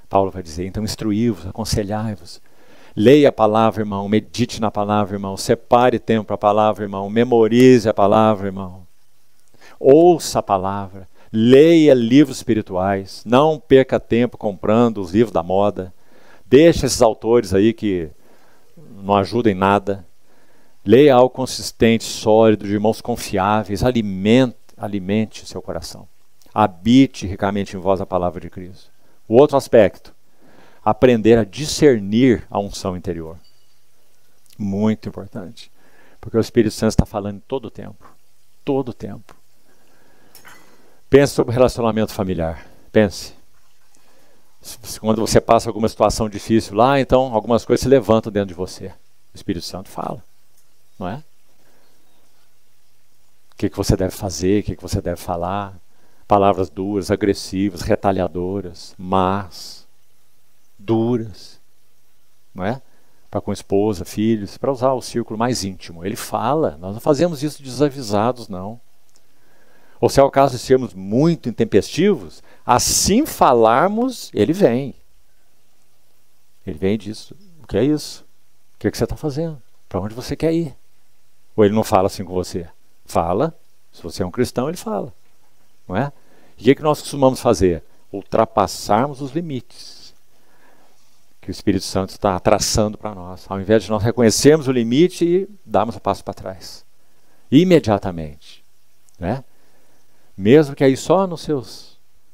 S1: Paulo vai dizer, então instruí-vos, aconselhai-vos. Leia a palavra, irmão, medite na palavra, irmão. Separe tempo para a palavra, irmão. Memorize a palavra, irmão. Ouça a palavra. Leia livros espirituais. Não perca tempo comprando os livros da moda. Deixe esses autores aí que não ajudam em nada. Leia algo consistente, sólido, de irmãos confiáveis. Alimente seu coração. Habite ricamente em vós a palavra de Cristo. O outro aspecto, aprender a discernir a unção interior. Muito importante. Porque o Espírito Santo está falando todo o tempo. Todo o tempo. Pense sobre o relacionamento familiar. Pense. Quando você passa alguma situação difícil lá, então algumas coisas se levantam dentro de você. O Espírito Santo fala, não é? O que você deve fazer, o que você deve falar. Palavras duras, agressivas, retaliadoras, más, duras, não é? Para com esposa, filhos, para usar o círculo mais íntimo. Ele fala, nós não fazemos isso desavisados, não. Ou se é o caso de sermos muito intempestivos, assim falarmos, ele vem. Ele vem e diz, o que é isso? O que é que você está fazendo? Para onde você quer ir? Ou ele não fala assim com você? Fala, se você é um cristão, ele fala. Não é? E o que é que nós costumamos fazer? Ultrapassarmos os limites que o Espírito Santo está traçando para nós. Ao invés de nós reconhecermos o limite e darmos um passo para trás. Imediatamente. Né? Mesmo que aí só na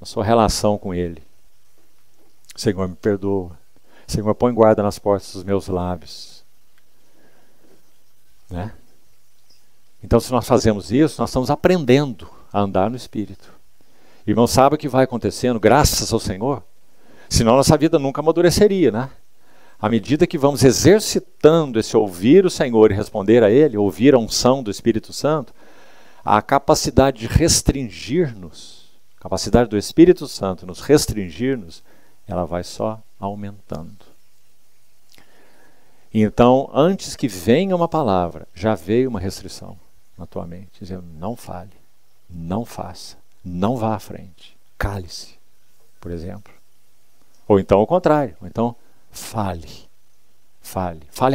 S1: sua relação com Ele. Senhor, me perdoa. Senhor, põe guarda nas portas dos meus lábios. Né? Então, se nós fazemos isso, nós estamos aprendendo a andar no Espírito. Irmão, sabe o que vai acontecendo graças ao Senhor? Senão nossa vida nunca amadureceria, né? À medida que vamos exercitando esse ouvir o Senhor e responder a Ele, ouvir a unção do Espírito Santo, a capacidade de restringir-nos, a capacidade do Espírito Santo nos restringir-nos, ela vai só aumentando. Então, antes que venha uma palavra, já veio uma restrição na tua mente, dizendo, não fale, não faça, não vá à frente, cale-se, por exemplo. Ou então o contrário, ou então fale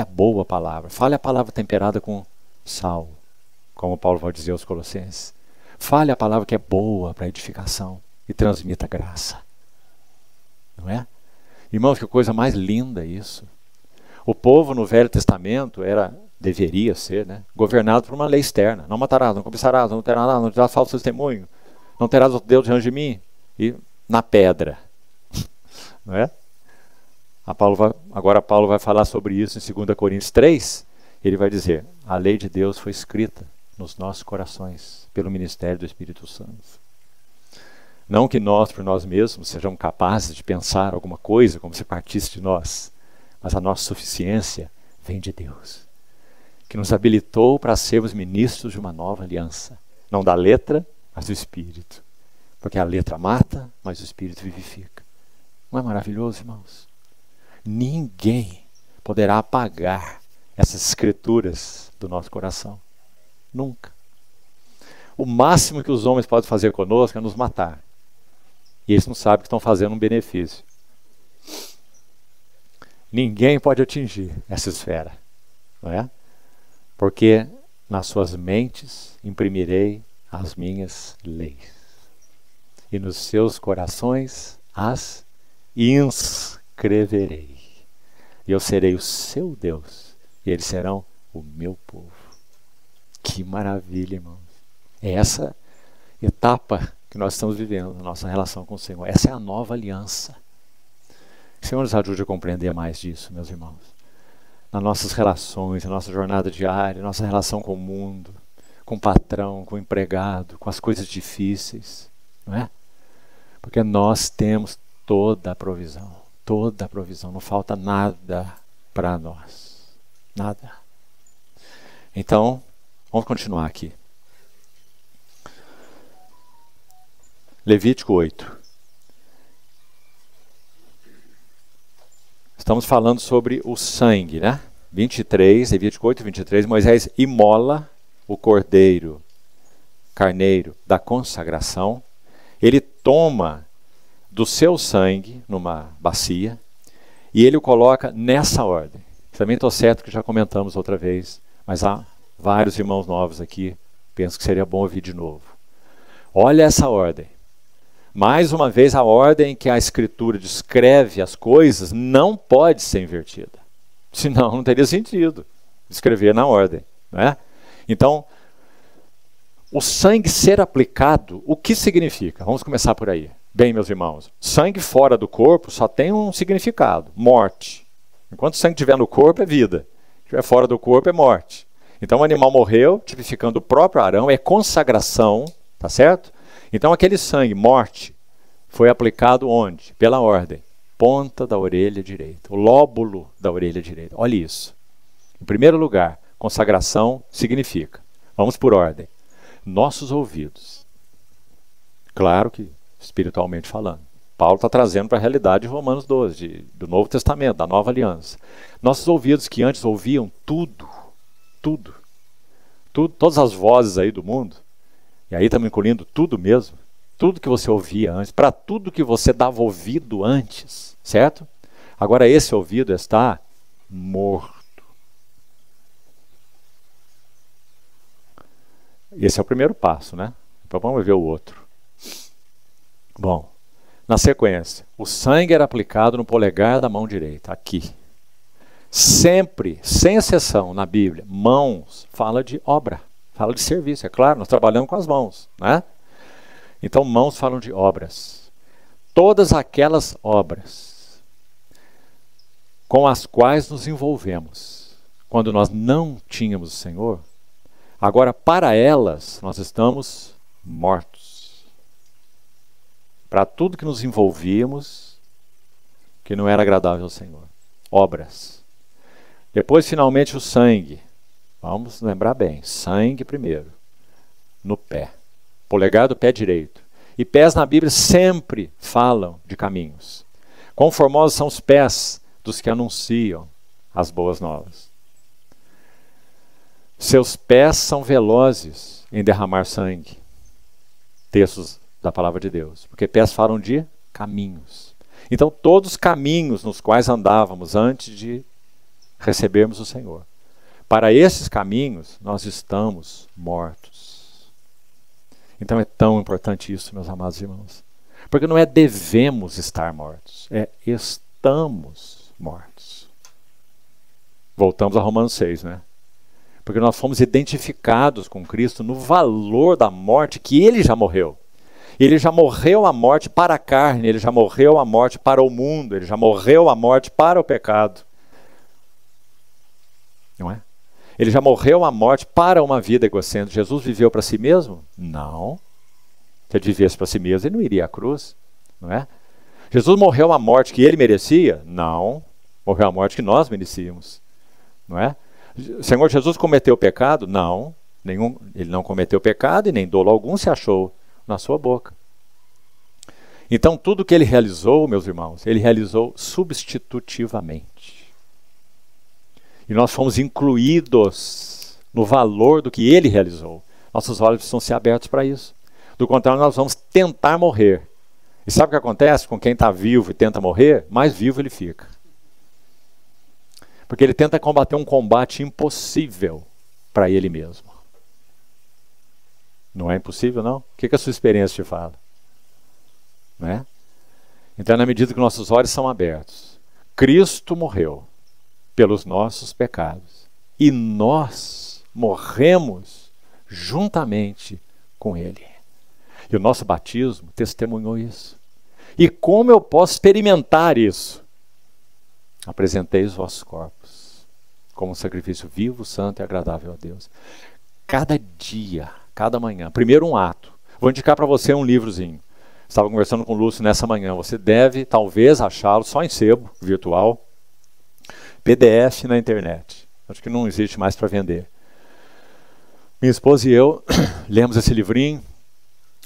S1: a boa palavra, fale a palavra temperada com sal, como Paulo vai dizer aos Colossenses. Fale a palavra que é boa para edificação e transmita graça. Não é? Irmãos, que coisa mais linda isso. O povo no Velho Testamento deveria ser, né, governado por uma lei externa. Não matarás, não cobiçarás, não terás nada, não terás falso testemunho, não terás outro Deus diante de mim. E na pedra. Não é? Agora Paulo vai falar sobre isso em 2 Coríntios 3. Ele vai dizer, a lei de Deus foi escrita nos nossos corações pelo ministério do Espírito Santo. Não que nós, por nós mesmos, sejamos capazes de pensar alguma coisa como se partisse de nós, mas a nossa suficiência vem de Deus, que nos habilitou para sermos ministros de uma nova aliança. Não da letra, mas do Espírito. Porque a letra mata, mas o Espírito vivifica. Não é maravilhoso, irmãos? Ninguém poderá apagar essas escrituras do nosso coração. Nunca. O máximo que os homens podem fazer conosco é nos matar. E eles não sabem que estão fazendo um benefício. Ninguém pode atingir essa esfera. Não é? Porque nas suas mentes imprimirei as minhas leis. E nos seus corações as inscreverei. E eu serei o seu Deus. E eles serão o meu povo. Que maravilha, irmãos. É essa etapa que nós estamos vivendo na nossa relação com o Senhor. Essa é a nova aliança. Que o Senhor nos ajude a compreender mais disso, meus irmãos. Nas nossas relações, na nossa jornada diária, nossa relação com o mundo, com o patrão, com o empregado, com as coisas difíceis. Não é? Porque nós temos toda a provisão. Toda a provisão. Não falta nada para nós. Nada. Então, vamos continuar aqui. Levítico 8. Estamos falando sobre o sangue, né? 23, Levítico 8, 23. Moisés imola o carneiro da consagração. Ele toma do seu sangue numa bacia e ele o coloca nessa ordem. Também estou certo que já comentamos outra vez, mas há vários irmãos novos aqui, penso que seria bom ouvir de novo. Olha essa ordem. Mais uma vez, a ordem que a Escritura descreve as coisas não pode ser invertida. Senão não teria sentido escrever na ordem. Né? Então, o sangue ser aplicado, o que significa? Vamos começar por aí. Bem, meus irmãos, sangue fora do corpo só tem um significado, morte. Enquanto o sangue estiver no corpo é vida, se estiver fora do corpo é morte. Então o animal morreu, tipificando o próprio Arão, é consagração, tá certo? Então aquele sangue, morte, foi aplicado onde? Pela ordem, ponta da orelha direita, o lóbulo da orelha direita. Olha isso. Em primeiro lugar, consagração significa, vamos por ordem, nossos ouvidos. Claro que espiritualmente falando. Paulo está trazendo para a realidade de Romanos 12, do Novo Testamento, da Nova Aliança. Nossos ouvidos que antes ouviam tudo, todas as vozes aí do mundo, e aí estamos incluindo tudo mesmo, tudo que você ouvia antes, para tudo que você dava ouvido antes, certo? Agora esse ouvido está morto. Esse é o primeiro passo, né? Então vamos ver o outro. Bom, na sequência, o sangue era aplicado no polegar da mão direita, aqui. Sempre, sem exceção, na Bíblia, mãos fala de obra, fala de serviço. É claro, nós trabalhamos com as mãos, né? Então, mãos falam de obras. Todas aquelas obras com as quais nos envolvemos quando nós não tínhamos o Senhor, agora para elas nós estamos mortos. Para tudo que nos envolvíamos que não era agradável ao Senhor. Obras. Depois, finalmente, o sangue. Vamos lembrar bem. Sangue primeiro. No pé. Polegar do pé direito. E pés na Bíblia sempre falam de caminhos. Quão formosos são os pés dos que anunciam as boas novas. Seus pés são velozes em derramar sangue. Textos da palavra de Deus. Porque pés falam de caminhos. Então, todos os caminhos nos quais andávamos antes de recebermos o Senhor. Para esses caminhos, nós estamos mortos. Então é tão importante isso, meus amados irmãos. Porque não é devemos estar mortos, é estamos mortos. Voltamos a Romanos 6, né? Porque nós fomos identificados com Cristo no valor da morte que Ele já morreu. Ele já morreu a morte para a carne, Ele já morreu a morte para o mundo, Ele já morreu a morte para o pecado. Não é? Ele já morreu a morte para uma vida egocêntrica. Jesus viveu para si mesmo? Não. Se ele vivesse para si mesmo, ele não iria à cruz. Não é? Jesus morreu a morte que ele merecia? Não. Morreu a morte que nós merecíamos. Não é? O Senhor Jesus cometeu pecado? Não. Ele não cometeu pecado e nem dolo algum se achou na sua boca. Então, tudo que ele realizou, meus irmãos, ele realizou substitutivamente. E nós fomos incluídos no valor do que ele realizou. Nossos olhos precisam ser abertos para isso. Do contrário, nós vamos tentar morrer. E sabe o que acontece com quem está vivo e tenta morrer? Mais vivo ele fica. Porque ele tenta combater um combate impossível para ele mesmo. Não é impossível, não? O que a sua experiência te fala? Não é? Então, na medida que nossos olhos são abertos, Cristo morreu pelos nossos pecados. E nós morremos juntamente com Ele. E o nosso batismo testemunhou isso. E como eu posso experimentar isso? Apresentei os vossos corpos como um sacrifício vivo, santo e agradável a Deus. Cada dia, cada manhã. Primeiro um ato. Vou indicar para você um livrozinho. Estava conversando com o Lúcio nessa manhã. Você deve, talvez, achá-lo só em sebo virtual. PDF na internet. Acho que não existe mais para vender. Minha esposa e eu lemos esse livrinho.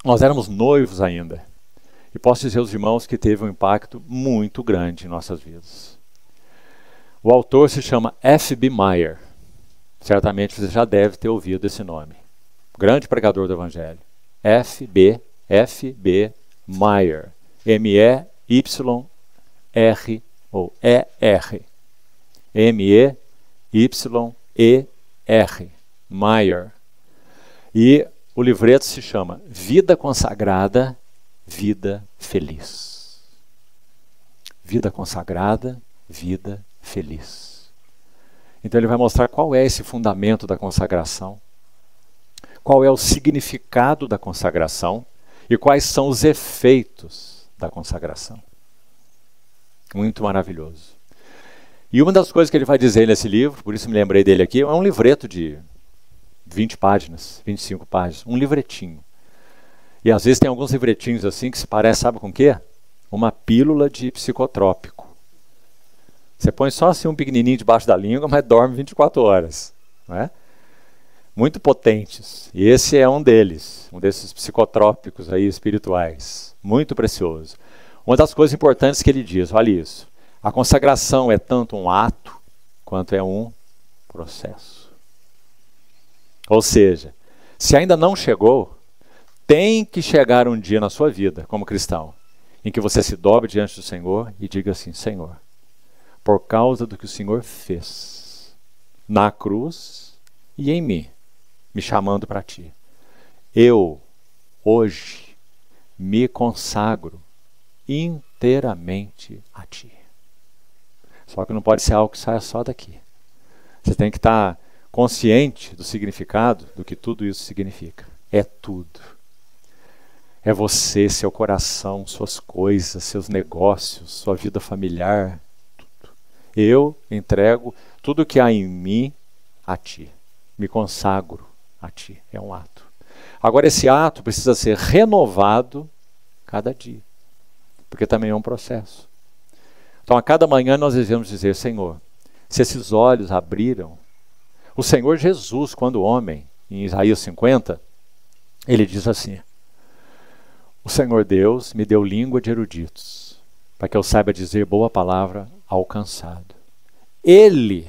S1: Nós éramos noivos ainda. E posso dizer aos irmãos que teve um impacto muito grande em nossas vidas. O autor se chama F.B. Meyer. Certamente você já deve ter ouvido esse nome. Grande pregador do Evangelho. F.B. Meyer. M-E-Y-R ou E-R. M-E-Y-E-R. Meyer. E o livreto se chama Vida Consagrada, Vida Feliz. Vida consagrada, vida feliz. Então ele vai mostrar qual é esse fundamento da consagração, qual é o significado da consagração e quais são os efeitos da consagração. Muito maravilhoso. E uma das coisas que ele vai dizer nesse livro, por isso me lembrei dele aqui, é um livreto de 20 páginas, 25 páginas, um livretinho. E às vezes tem alguns livretinhos assim que se parece, sabe com o quê? uma pílula de psicotrópico. Você põe só assim um pequenininho debaixo da língua, mas dorme 24 horas. Não é? Muito potentes. E esse é um deles, um desses psicotrópicos aí espirituais. Muito precioso. Uma das coisas importantes que ele diz, olha isso. A consagração é tanto um ato, quanto é um processo. Ou seja, se ainda não chegou, tem que chegar um dia na sua vida, como cristão, em que você se dobre diante do Senhor e diga assim, Senhor, por causa do que o Senhor fez na cruz e em mim, me chamando para Ti, eu, hoje, me consagro inteiramente a Ti. Só que não pode ser algo que saia só daqui. Você tem que estar consciente do significado do que tudo isso significa. É tudo. É você, seu coração, suas coisas, seus negócios, sua vida familiar, tudo. Eu entrego tudo que há em mim a Ti. Me consagro a Ti. É um ato. Agora, esse ato precisa ser renovado cada dia. Porque também é um processo. Então, a cada manhã nós devemos dizer, Senhor, se esses olhos abriram, o Senhor Jesus, quando homem, em Isaías 50, ele diz assim, o Senhor Deus me deu língua de eruditos, para que eu saiba dizer boa palavra ao cansado. Ele,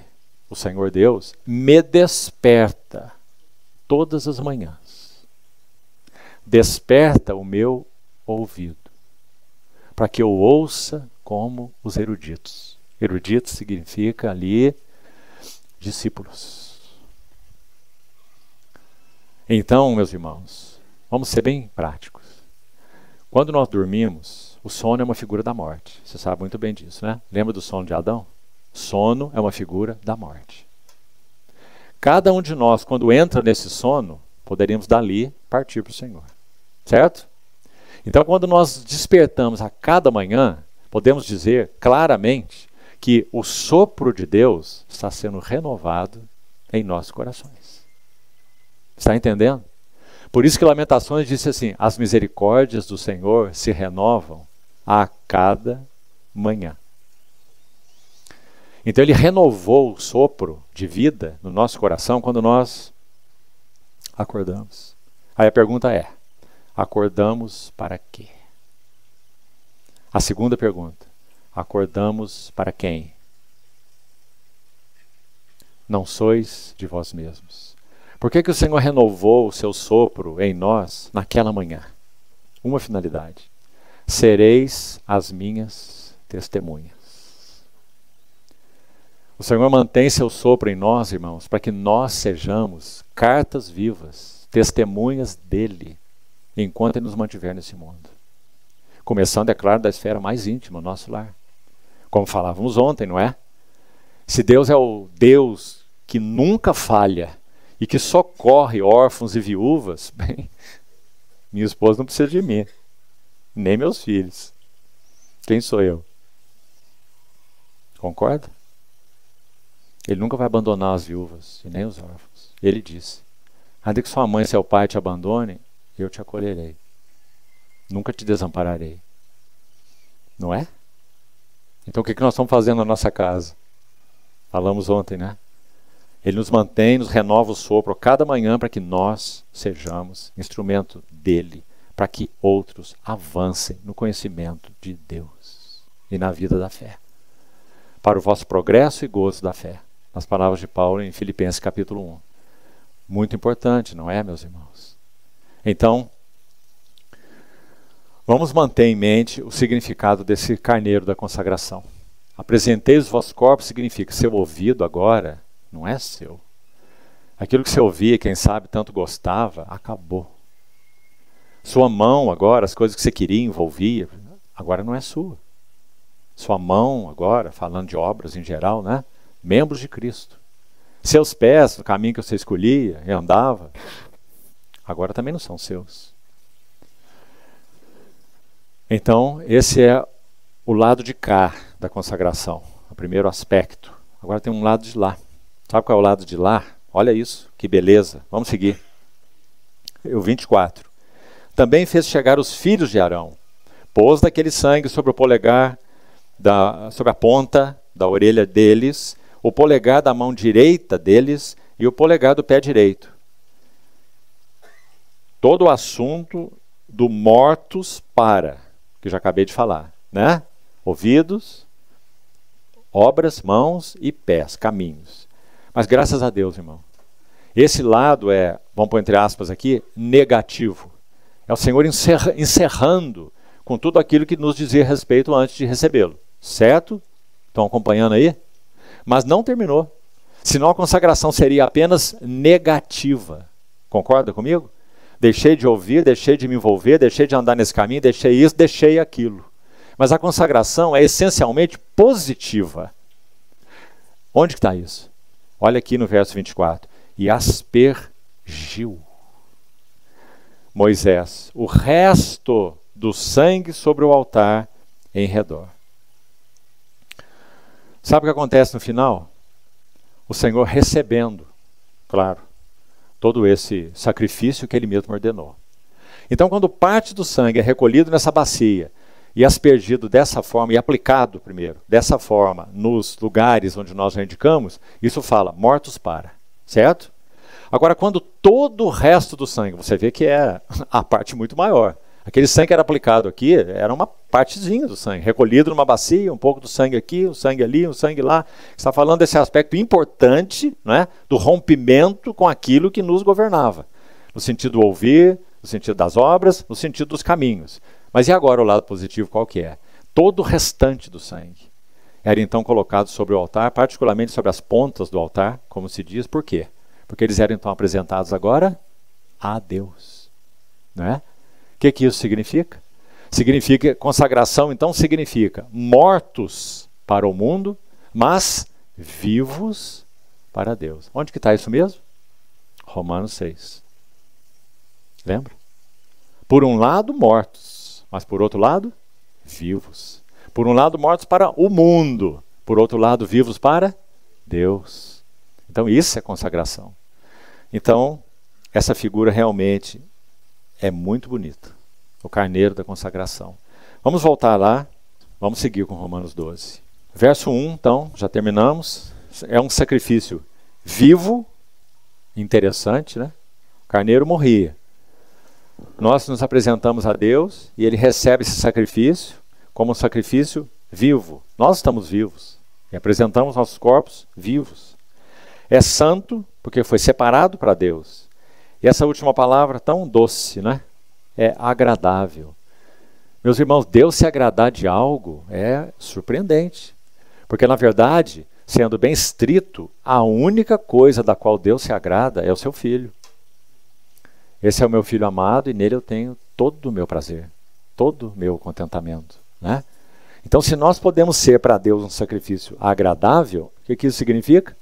S1: o Senhor Deus, me desperta todas as manhãs. Desperta o meu ouvido, para que eu ouça como os eruditos. Eruditos significa ali discípulos. Então, meus irmãos, vamos ser bem práticos. Quando nós dormimos, o sono é uma figura da morte. Você sabe muito bem disso, né? Lembra do sono de Adão? Sono é uma figura da morte. Cada um de nós, quando entra nesse sono, poderíamos dali partir para o Senhor. Certo? Então, quando nós despertamos a cada manhã, podemos dizer claramente que o sopro de Deus está sendo renovado em nossos corações. Está entendendo? Por isso que Lamentações disse assim, as misericórdias do Senhor se renovam a cada manhã. Então ele renovou o sopro de vida no nosso coração quando nós acordamos. Aí a pergunta é, acordamos para quê? A segunda pergunta, acordamos para quem? Não sois de vós mesmos. Por que o Senhor renovou o seu sopro em nós naquela manhã? Uma finalidade. Sereis as minhas testemunhas. O Senhor mantém seu sopro em nós, irmãos, para que nós sejamos cartas vivas, testemunhas dele, enquanto ele nos mantiver nesse mundo. Começando, é claro, da esfera mais íntima, nosso lar. Como falávamos ontem, não é? Se Deus é o Deus que nunca falha e que socorre órfãos e viúvas, bem, minha esposa não precisa de mim, nem meus filhos. Quem sou eu? Concorda? Ele nunca vai abandonar as viúvas e nem os órfãos. Ele disse, ainda que sua mãe e seu pai te abandonem, eu te acolherei. Nunca te desampararei. Não é? Então o que nós estamos fazendo na nossa casa? Falamos ontem, né? Ele nos mantém, nos renova o sopro a cada manhã para que nós sejamos instrumento dele, para que outros avancem no conhecimento de Deus e na vida da fé. Para o vosso progresso e gozo da fé. Nas palavras de Paulo em Filipenses capítulo 1. Muito importante, não é, meus irmãos? Então, vamos manter em mente o significado desse carneiro da consagração. Apresentei os vossos corpos significa seu ouvido agora não é seu. Aquilo que você ouvia, quem sabe tanto gostava, acabou. Sua mão agora, as coisas que você queria, envolvia, agora não é sua. Sua mão agora, falando de obras em geral, né? Membros de Cristo. Seus pés, no caminho que você escolhia e andava, agora também não são seus. Então, esse é o lado de cá da consagração, o primeiro aspecto. Agora tem um lado de lá. Sabe qual é o lado de lá? Olha isso, que beleza. Vamos seguir. O 24. Também fez chegar os filhos de Arão, pôs daquele sangue sobre o polegar, sobre a ponta da orelha deles, o polegar da mão direita deles e o polegar do pé direito. Todo o assunto do mortos para, que eu já acabei de falar, né? Ouvidos, obras, mãos e pés, caminhos. Mas graças a Deus, irmão, esse lado é, vamos pôr entre aspas aqui, negativo. É o Senhor encerrando com tudo aquilo que nos dizia respeito antes de recebê-lo. Certo? Estão acompanhando aí? Mas não terminou. Senão a consagração seria apenas negativa. Concorda comigo? Deixei de ouvir, deixei de me envolver, deixei de andar nesse caminho, deixei isso, deixei aquilo. Mas a consagração é essencialmente positiva. Onde que está isso? Olha aqui no verso 24. E aspergiu Moisés o resto do sangue sobre o altar em redor. Sabe o que acontece no final? O Senhor recebendo, claro, todo esse sacrifício que ele mesmo ordenou. Então, quando parte do sangue é recolhido nessa bacia e aspergido dessa forma, e aplicado primeiro, dessa forma, nos lugares onde nós já indicamos, isso fala, mortos para, certo? Agora, quando todo o resto do sangue, você vê que é a parte muito maior. Aquele sangue que era aplicado aqui, era uma partezinha do sangue, recolhido numa bacia, um pouco do sangue aqui, um sangue ali, um sangue lá. Está falando desse aspecto importante, né, do rompimento com aquilo que nos governava. No sentido do ouvir, no sentido das obras, no sentido dos caminhos. Mas e agora o lado positivo qual que é? Todo o restante do sangue era então colocado sobre o altar, particularmente sobre as pontas do altar, como se diz. Por quê? Porque eles eram então apresentados agora a Deus. Não é? O que isso significa? Significa, consagração então significa mortos para o mundo, mas vivos para Deus. Onde que está isso mesmo? Romanos 6. Lembra? Por um lado, mortos, mas por outro lado, vivos. Por um lado, mortos para o mundo, por outro lado, vivos para Deus. Então, isso é consagração. Então, essa figura realmente é muito bonita. O carneiro da consagração. Vamos voltar lá, vamos seguir com Romanos 12. Verso 1, então, já terminamos. É um sacrifício vivo, interessante, né? O carneiro morria. Nós nos apresentamos a Deus e ele recebe esse sacrifício como um sacrifício vivo. Nós estamos vivos e apresentamos nossos corpos vivos. É santo porque foi separado para Deus. E essa última palavra tão doce, né? É agradável. Meus irmãos, Deus se agradar de algo é surpreendente. Porque na verdade, sendo bem estrito, a única coisa da qual Deus se agrada é o seu Filho. Esse é o meu Filho amado e nele eu tenho todo o meu prazer, todo o meu contentamento, né? Então, se nós podemos ser para Deus um sacrifício agradável, o que isso significa?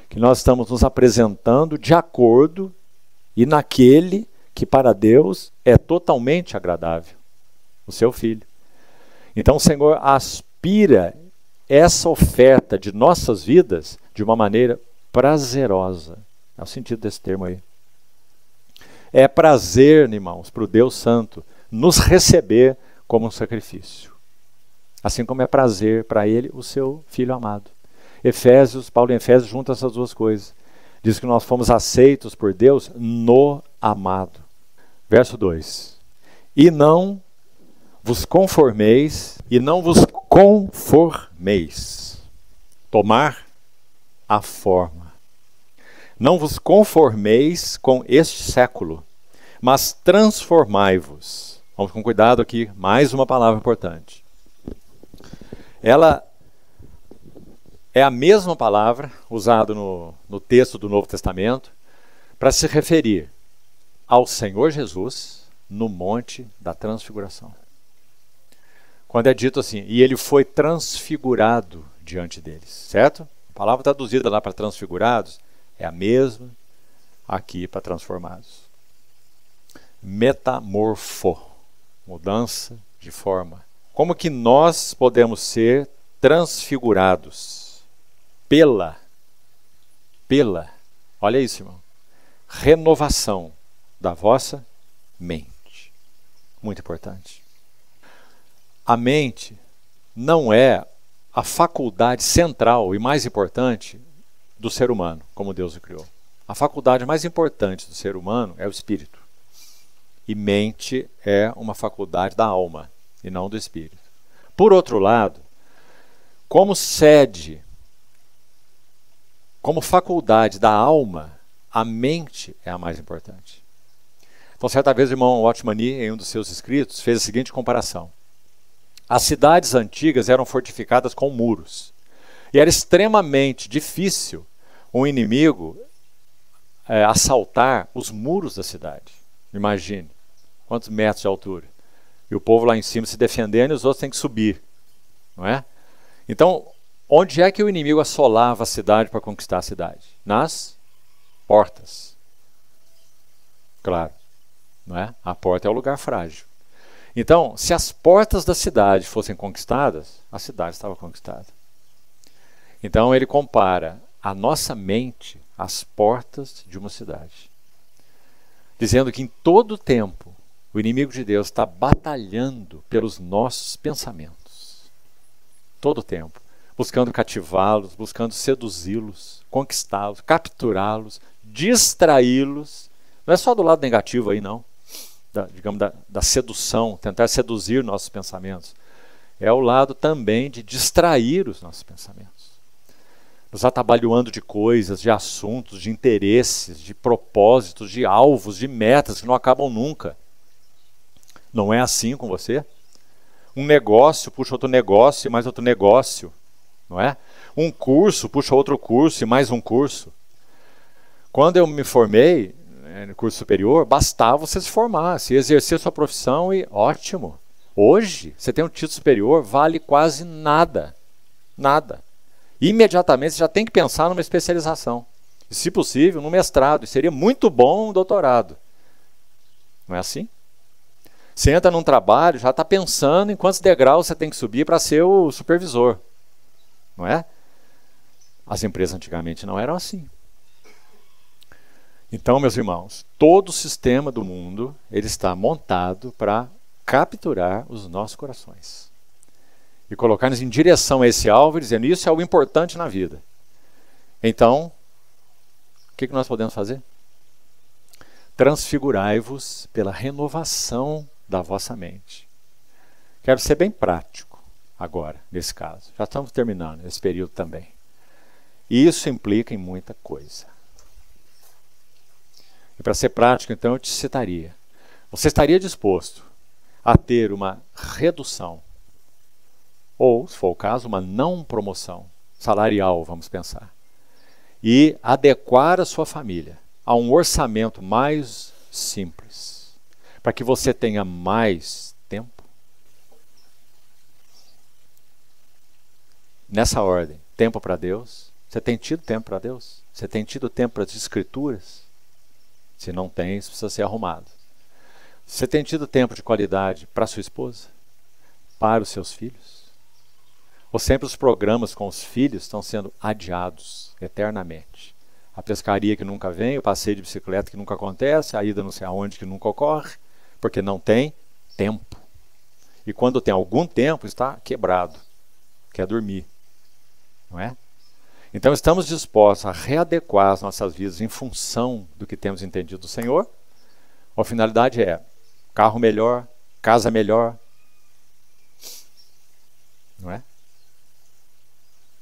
S1: Que nós estamos nos apresentando de acordo e naquele que para Deus é totalmente agradável, o seu Filho. Então o Senhor aspira essa oferta de nossas vidas de uma maneira prazerosa. É o sentido desse termo aí. É prazer, irmãos, para o Deus Santo nos receber como um sacrifício. Assim como é prazer para Ele o seu Filho amado. Paulo em Efésios junta essas duas coisas. Diz que nós fomos aceitos por Deus no amado. Verso 2. E não vos conformeis, tomar a forma. Não vos conformeis com este século, mas transformai-vos. Vamos com cuidado aqui, mais uma palavra importante. Ela é a mesma palavra usada no texto do Novo Testamento para se referir ao Senhor Jesus no Monte da Transfiguração. Quando é dito assim, e ele foi transfigurado diante deles, certo? A palavra traduzida lá para transfigurados é a mesma aqui para transformados. Metamorfo, mudança de forma. Como que nós podemos ser transfigurados? Olha isso, irmão. Renovação da vossa mente. Muito importante. A mente não é a faculdade central e mais importante do ser humano, como Deus o criou. A faculdade mais importante do ser humano é o espírito. E mente é uma faculdade da alma e não do espírito. Por outro lado, como sede, como faculdade da alma, a mente é a mais importante. Então, certa vez o irmão Watchmani, em um dos seus escritos, fez a seguinte comparação. As cidades antigas eram fortificadas com muros. E era extremamente difícil um inimigo assaltar os muros da cidade. Imagine, quantos metros de altura. E o povo lá em cima se defendendo e os outros têm que subir. Não é? Então, onde é que o inimigo assolava a cidade para conquistar a cidade? Nas portas. Claro, não é? A porta é o lugar frágil. Então, se as portas da cidade fossem conquistadas, a cidade estava conquistada. Então ele compara a nossa mente às portas de uma cidade, dizendo que em todo tempo o inimigo de Deus está batalhando pelos nossos pensamentos. Todo tempo. Buscando cativá-los, buscando seduzi-los, conquistá-los, capturá-los, distraí-los. Não é só do lado negativo aí, não. Da sedução, tentar seduzir nossos pensamentos. É o lado também de distrair os nossos pensamentos. Nos atabalhoando de coisas, de assuntos, de interesses, de propósitos, de alvos, de metas que não acabam nunca. Não é assim com você? Um negócio puxa outro negócio e mais outro negócio. Não é? Um curso puxa outro curso e mais um curso. Quando eu me formei no curso superior, bastava você se formar, se exercer sua profissão e ótimo. Hoje, você tem um título superior, vale quase nada. Nada. Imediatamente você já tem que pensar numa especialização. E, se possível, num mestrado. E seria muito bom um doutorado. Não é assim? Você entra num trabalho, já está pensando em quantos degraus você tem que subir para ser o supervisor. Não é? As empresas antigamente não eram assim. Então, meus irmãos, todo o sistema do mundo ele está montado para capturar os nossos corações e colocar-nos em direção a esse alvo, dizendo isso é o importante na vida. Então, o que nós podemos fazer? Transfigurai-vos pela renovação da vossa mente. Quero ser bem prático agora, nesse caso. Já estamos terminando esse período também. E isso implica em muita coisa. E para ser prático, então, eu te citaria. Você estaria disposto a ter uma redução, ou, se for o caso, uma não promoção salarial, vamos pensar, e adequar a sua família a um orçamento mais simples, para que você tenha mais tempo? Nessa ordem, tempo para Deus. Você tem tido tempo para Deus? Você tem tido tempo para as Escrituras? Se não tem, isso precisa ser arrumado. Você tem tido tempo de qualidade para sua esposa? Para os seus filhos? Ou sempre os programas com os filhos estão sendo adiados eternamente? A pescaria que nunca vem, o passeio de bicicleta que nunca acontece, a ida não sei aonde que nunca ocorre, porque não tem tempo. E quando tem algum tempo, está quebrado, quer dormir. Não é? Então estamos dispostos a readequar as nossas vidas em função do que temos entendido do Senhor. A finalidade é carro melhor, casa melhor, não é?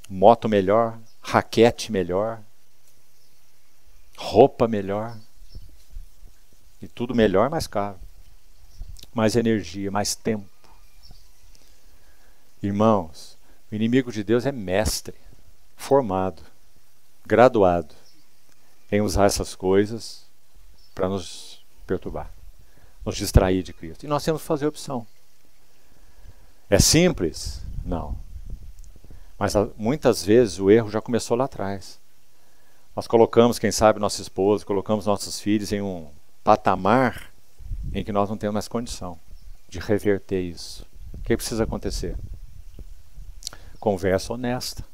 S1: Moto melhor, raquete melhor, roupa melhor, e tudo melhor, mais caro, mais energia, mais tempo. Irmãos, o inimigo de Deus é mestre, formado, graduado em usar essas coisas para nos perturbar, nos distrair de Cristo. E nós temos que fazer opção. É simples? Não. Mas muitas vezes o erro já começou lá atrás. Nós colocamos, quem sabe, nossa esposa, colocamos nossos filhos em um patamar em que nós não temos mais condição de reverter isso. O que precisa acontecer? Conversa honesta.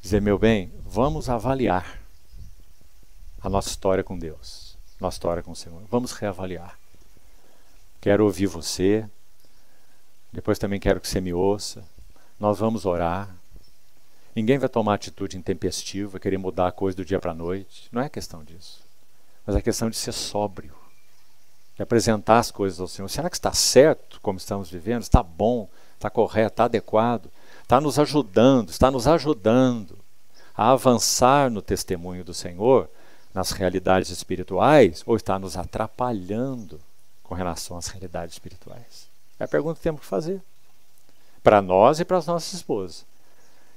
S1: Dizer, meu bem, vamos avaliar a nossa história com Deus, nossa história com o Senhor. Vamos reavaliar. Quero ouvir você. Depois também quero que você me ouça. Nós vamos orar. Ninguém vai tomar atitude intempestiva, querer mudar a coisa do dia para a noite. Não é questão disso. Mas é questão de ser sóbrio. De apresentar as coisas ao Senhor. Será que está certo como estamos vivendo? Está bom? Está correto? Está adequado? Está nos ajudando? Está nos ajudando a avançar no testemunho do Senhor, nas realidades espirituais, ou está nos atrapalhando com relação às realidades espirituais? É a pergunta que temos que fazer. Para nós e para as nossas esposas.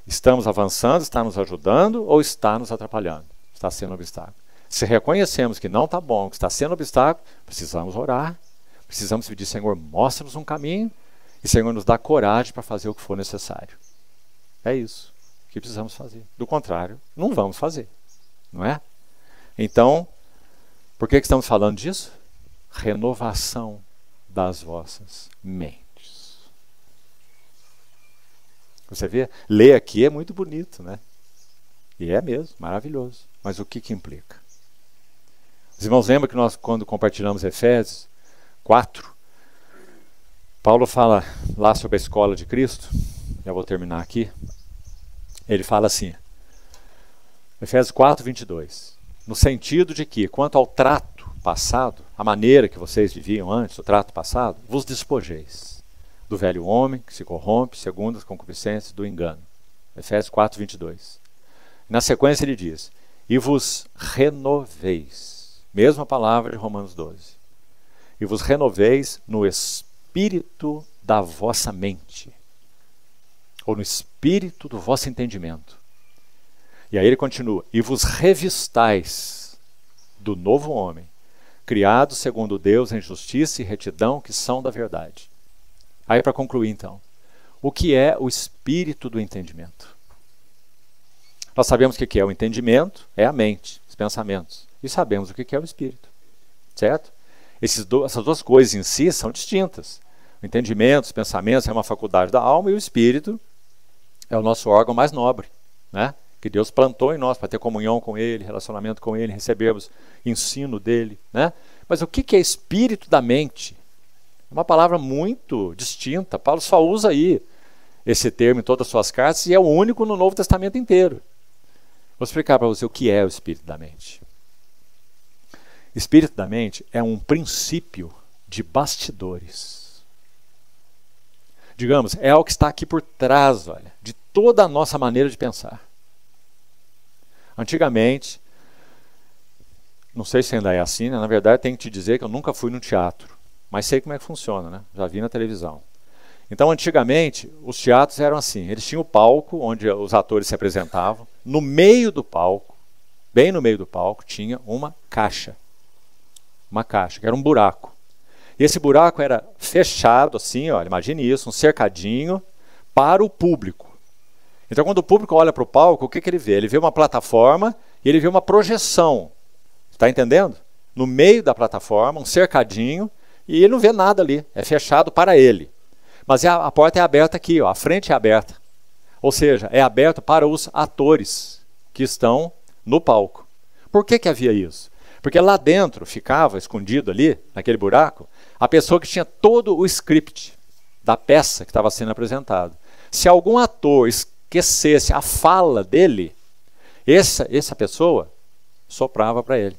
S1: Estamos avançando, está nos ajudando ou está nos atrapalhando? Está sendo um obstáculo. Se reconhecemos que não está bom, que está sendo um obstáculo, precisamos orar. Precisamos pedir, Senhor, mostra-nos um caminho e, Senhor, nos dá coragem para fazer o que for necessário. É isso que precisamos fazer. Do contrário, não vamos fazer. Não é? Então, por que estamos falando disso? Renovação das vossas mentes. Você vê? Ler aqui é muito bonito, né? E é mesmo, maravilhoso. Mas o que implica? Os irmãos lembram que nós, quando compartilhamos Efésios 4, Paulo fala lá sobre a escola de Cristo. Já vou terminar aqui. Ele fala assim, Efésios 4, 22. No sentido de que, quanto ao trato passado, a maneira que vocês viviam antes, o trato passado, vos despojeis do velho homem que se corrompe segundo as concupiscências do engano. Efésios 4, 22. Na sequência ele diz, e vos renoveis. Mesma palavra de Romanos 12. E vos renoveis no espírito da vossa mente. Ou no espírito do vosso entendimento. E aí ele continua, e vos revistais do novo homem, criado segundo Deus em justiça e retidão, que são da verdade. Aí para concluir então, o que é o espírito do entendimento? Nós sabemos o que é o entendimento, é a mente, os pensamentos. E sabemos o que é o espírito, certo? Essas duas coisas em si são distintas. O entendimento, os pensamentos é uma faculdade da alma e o espírito é o nosso órgão mais nobre, né? Que Deus plantou em nós para ter comunhão com Ele, relacionamento com Ele, recebermos ensino dEle, né? Mas o que é espírito da mente? É uma palavra muito distinta. Paulo só usa aí esse termo em todas as suas cartas e é o único no Novo Testamento inteiro. Vou explicar para você o que é o espírito da mente. Espírito da mente é um princípio de bastidores. Digamos, é algo que está aqui por trás, olha, de toda a nossa maneira de pensar. Antigamente, não sei se ainda é assim, né? Na verdade tenho que te dizer que eu nunca fui no teatro. Mas sei como é que funciona, né? Já vi na televisão. Então, antigamente, os teatros eram assim. Eles tinham o palco, onde os atores se apresentavam. No meio do palco, bem no meio do palco, tinha uma caixa. Uma caixa, que era um buraco. E esse buraco era fechado, assim, olha, imagine isso, um cercadinho para o público. Então, quando o público olha para o palco, o que ele vê? Ele vê uma plataforma e ele vê uma projeção. Está entendendo? No meio da plataforma, um cercadinho, e ele não vê nada ali, é fechado para ele. Mas a porta é aberta aqui, ó, a frente é aberta. Ou seja, é aberto para os atores que estão no palco. Por que havia isso? Porque lá dentro ficava, escondido ali, naquele buraco, a pessoa que tinha todo o script da peça que estava sendo apresentada. Se algum ator esquecesse a fala dele, essa pessoa soprava para ele.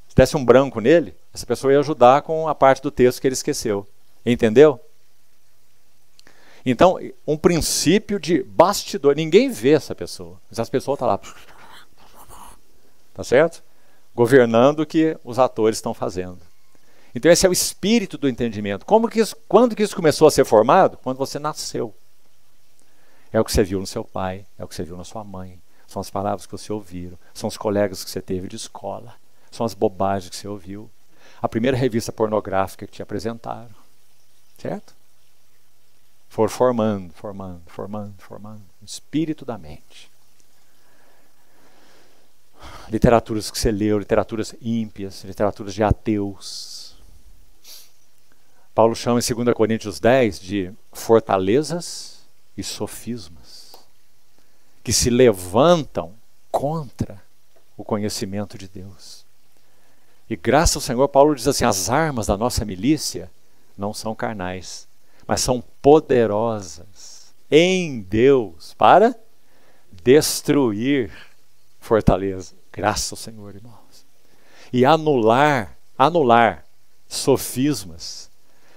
S1: Se desse um branco nele, essa pessoa ia ajudar com a parte do texto que ele esqueceu. Entendeu? Então, um princípio de bastidor. Ninguém vê essa pessoa, mas essa pessoa está lá. Tá certo? Governando o que os atores estão fazendo. Então esse é o espírito do entendimento. Quando que isso começou a ser formado? Quando você nasceu. É o que você viu no seu pai, é o que você viu na sua mãe. São as palavras que você ouviu, são os colegas que você teve de escola, são as bobagens que você ouviu. A primeira revista pornográfica que te apresentaram. Certo? For formando. O espírito da mente. Literaturas que você leu, literaturas ímpias, literaturas de ateus. Paulo chama em 2 Coríntios 10 de fortalezas e sofismas, que se levantam contra o conhecimento de Deus. E graças ao Senhor, Paulo diz assim, as armas da nossa milícia não são carnais, mas são poderosas em Deus para destruir fortaleza. Graças ao Senhor, irmãos. E anular sofismas.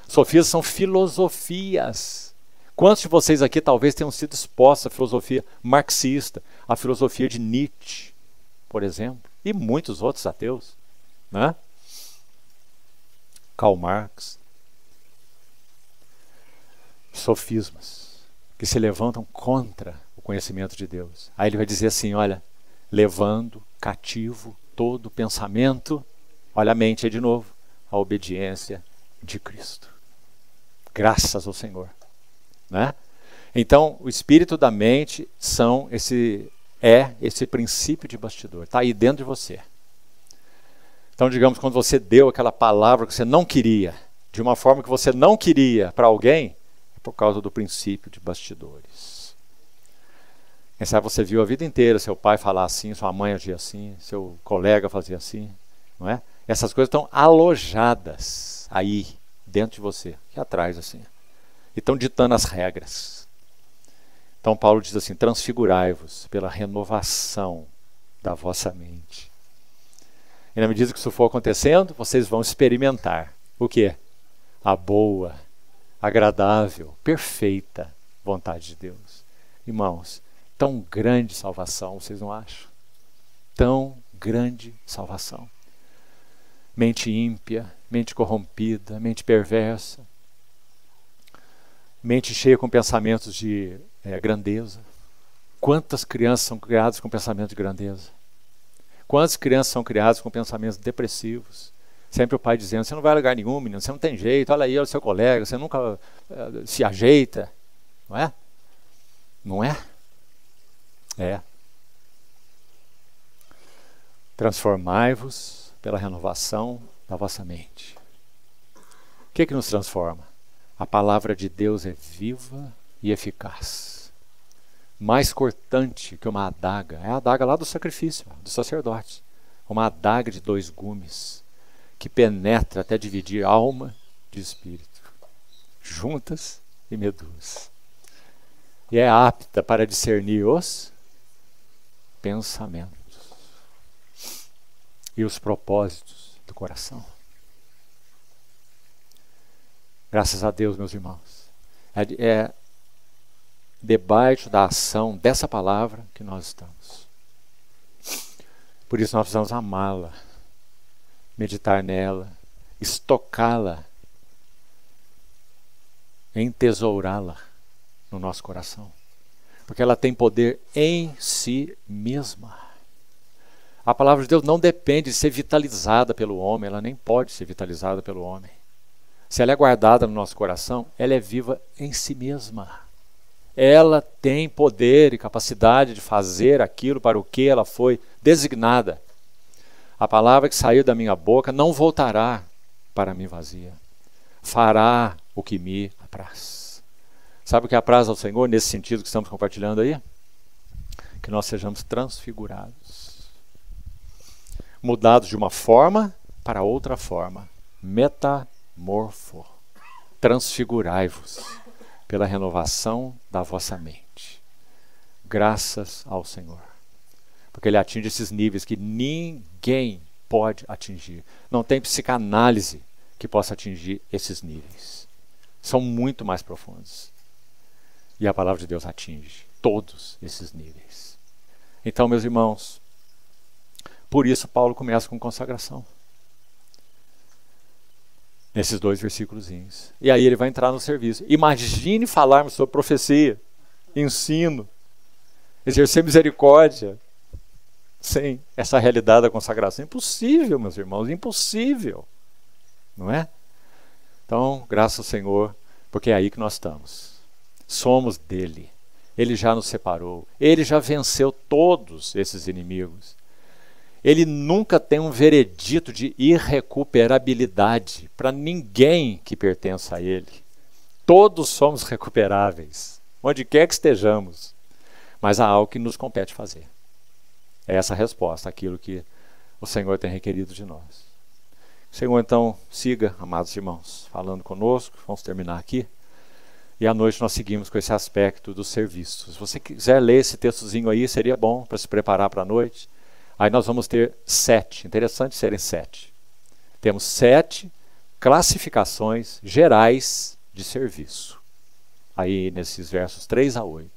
S1: Sofismas são filosofias. Quantos de vocês aqui talvez tenham sido expostos à filosofia marxista, à filosofia de Nietzsche, por exemplo, e muitos outros ateus, né? Karl Marx. Sofismas que se levantam contra o conhecimento de Deus. Aí ele vai dizer assim, olha, levando cativo todo pensamento, olha a mente aí de novo, a obediência de Cristo. Graças ao Senhor. Né? Então, o espírito da mente é esse princípio de bastidor. Está aí dentro de você. Então, digamos, quando você deu aquela palavra que você não queria, de uma forma que você não queria para alguém, é por causa do princípio de bastidores. Quem sabe você viu a vida inteira seu pai falar assim, sua mãe agir assim, seu colega fazer assim, não é? Essas coisas estão alojadas aí, dentro de você, aqui atrás assim. E estão ditando as regras. Então Paulo diz assim, transfigurai-vos pela renovação da vossa mente. E na medida que isso for acontecendo, vocês vão experimentar o quê? A boa, agradável, perfeita vontade de Deus. Irmãos, tão grande salvação, vocês não acham? Tão grande salvação. Mente ímpia, mente corrompida, mente perversa, mente cheia com pensamentos de grandeza. Quantas crianças são criadas com pensamento de grandeza? Quantas crianças são criadas com pensamentos depressivos? Sempre o pai dizendo, você não vai a lugar nenhum, menino, você não tem jeito, olha aí, olha o seu colega, você nunca se ajeita. Não é? Não é? É. Transformai-vos pela renovação da vossa mente. O que nos transforma? A palavra de Deus é viva e eficaz. Mais cortante que uma adaga. É a adaga lá do sacrifício, do sacerdote. Uma adaga de 2 gumes, que penetra até dividir alma de espírito, juntas e medulas. E é apta para discernir os pensamentos e os propósitos do coração. Graças a Deus, meus irmãos. É debaixo da ação dessa palavra que nós estamos. Por isso nós precisamos amá-la, meditar nela, estocá-la, entesourá-la no nosso coração. Porque ela tem poder em si mesma. A palavra de Deus não depende de ser vitalizada pelo homem, ela nem pode ser vitalizada pelo homem. Se ela é guardada no nosso coração, ela é viva em si mesma. Ela tem poder e capacidade de fazer aquilo para o que ela foi designada. A palavra que saiu da minha boca não voltará para mim vazia. Fará o que me apraz. Sabe o que apraz ao Senhor nesse sentido que estamos compartilhando aí? Que nós sejamos transfigurados. Mudados de uma forma para outra forma. Metamorfo. Transfigurai-vos pela renovação da vossa mente. Graças ao Senhor. Porque Ele atinge esses níveis que ninguém pode atingir. Não tem psicanálise que possa atingir esses níveis. São muito mais profundos. E a palavra de Deus atinge todos esses níveis. Então, meus irmãos, por isso Paulo começa com consagração. Nesses 2 versículozinhos. E aí ele vai entrar no serviço. Imagine falarmos sobre profecia, ensino, exercer misericórdia, sem essa realidade da consagração. Impossível, meus irmãos, impossível. Não é? Então, graças ao Senhor, porque é aí que nós estamos. Somos dele. Ele já nos separou. Ele já venceu todos esses inimigos. Ele nunca tem um veredito de irrecuperabilidade para ninguém que pertença a ele. Todos somos recuperáveis, onde quer que estejamos. Mas há algo que nos compete fazer. É essa a resposta, aquilo que o Senhor tem requerido de nós. O Senhor, então, siga, amados irmãos, falando conosco. Vamos terminar aqui. E à noite nós seguimos com esse aspecto do serviço. Se você quiser ler esse textozinho aí, seria bom para se preparar para a noite. Aí nós vamos ter 7, interessante serem 7. Temos 7 classificações gerais de serviço. Aí nesses versos 3 a 8.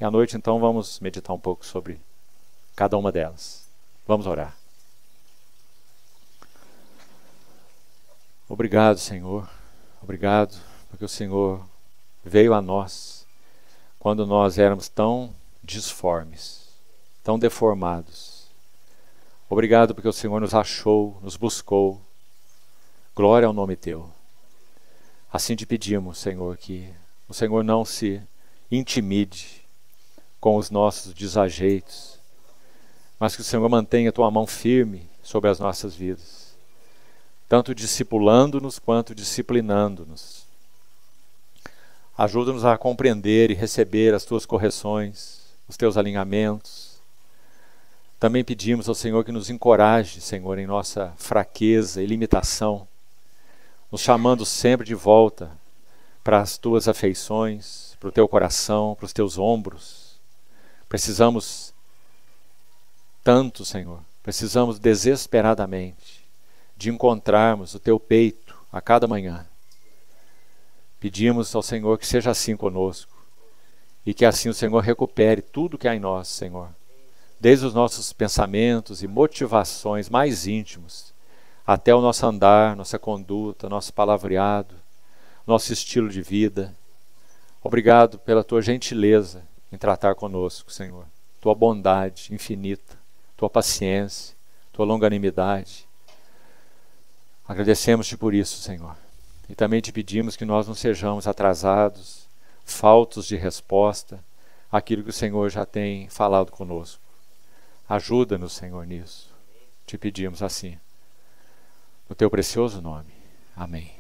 S1: E à noite então vamos meditar um pouco sobre cada uma delas. Vamos orar. Obrigado, Senhor. Obrigado porque o Senhor veio a nós quando nós éramos tão disformes, tão deformados. Obrigado porque o Senhor nos achou, nos buscou. Glória ao nome Teu. Assim te pedimos, Senhor, que o Senhor não se intimide com os nossos desajeitos, mas que o Senhor mantenha a Tua mão firme sobre as nossas vidas, tanto discipulando-nos quanto disciplinando-nos. Ajuda-nos a compreender e receber as Tuas correções, os Teus alinhamentos. Também pedimos ao Senhor que nos encoraje, Senhor, em nossa fraqueza e limitação, nos chamando sempre de volta para as Tuas afeições, para o Teu coração, para os Teus ombros. Precisamos tanto, Senhor, precisamos desesperadamente de encontrarmos o Teu peito a cada manhã. Pedimos ao Senhor que seja assim conosco e que assim o Senhor recupere tudo que há em nós, Senhor, desde os nossos pensamentos e motivações mais íntimos até o nosso andar, nossa conduta, nosso palavreado, nosso estilo de vida. Obrigado pela Tua gentileza em tratar conosco, Senhor, Tua bondade infinita, Tua paciência, Tua longanimidade. Agradecemos-Te por isso, Senhor. E também Te pedimos que nós não sejamos atrasados, faltos de resposta àquilo que o Senhor já tem falado conosco. Ajuda-nos, Senhor, nisso. Te pedimos assim, no Teu precioso nome. Amém.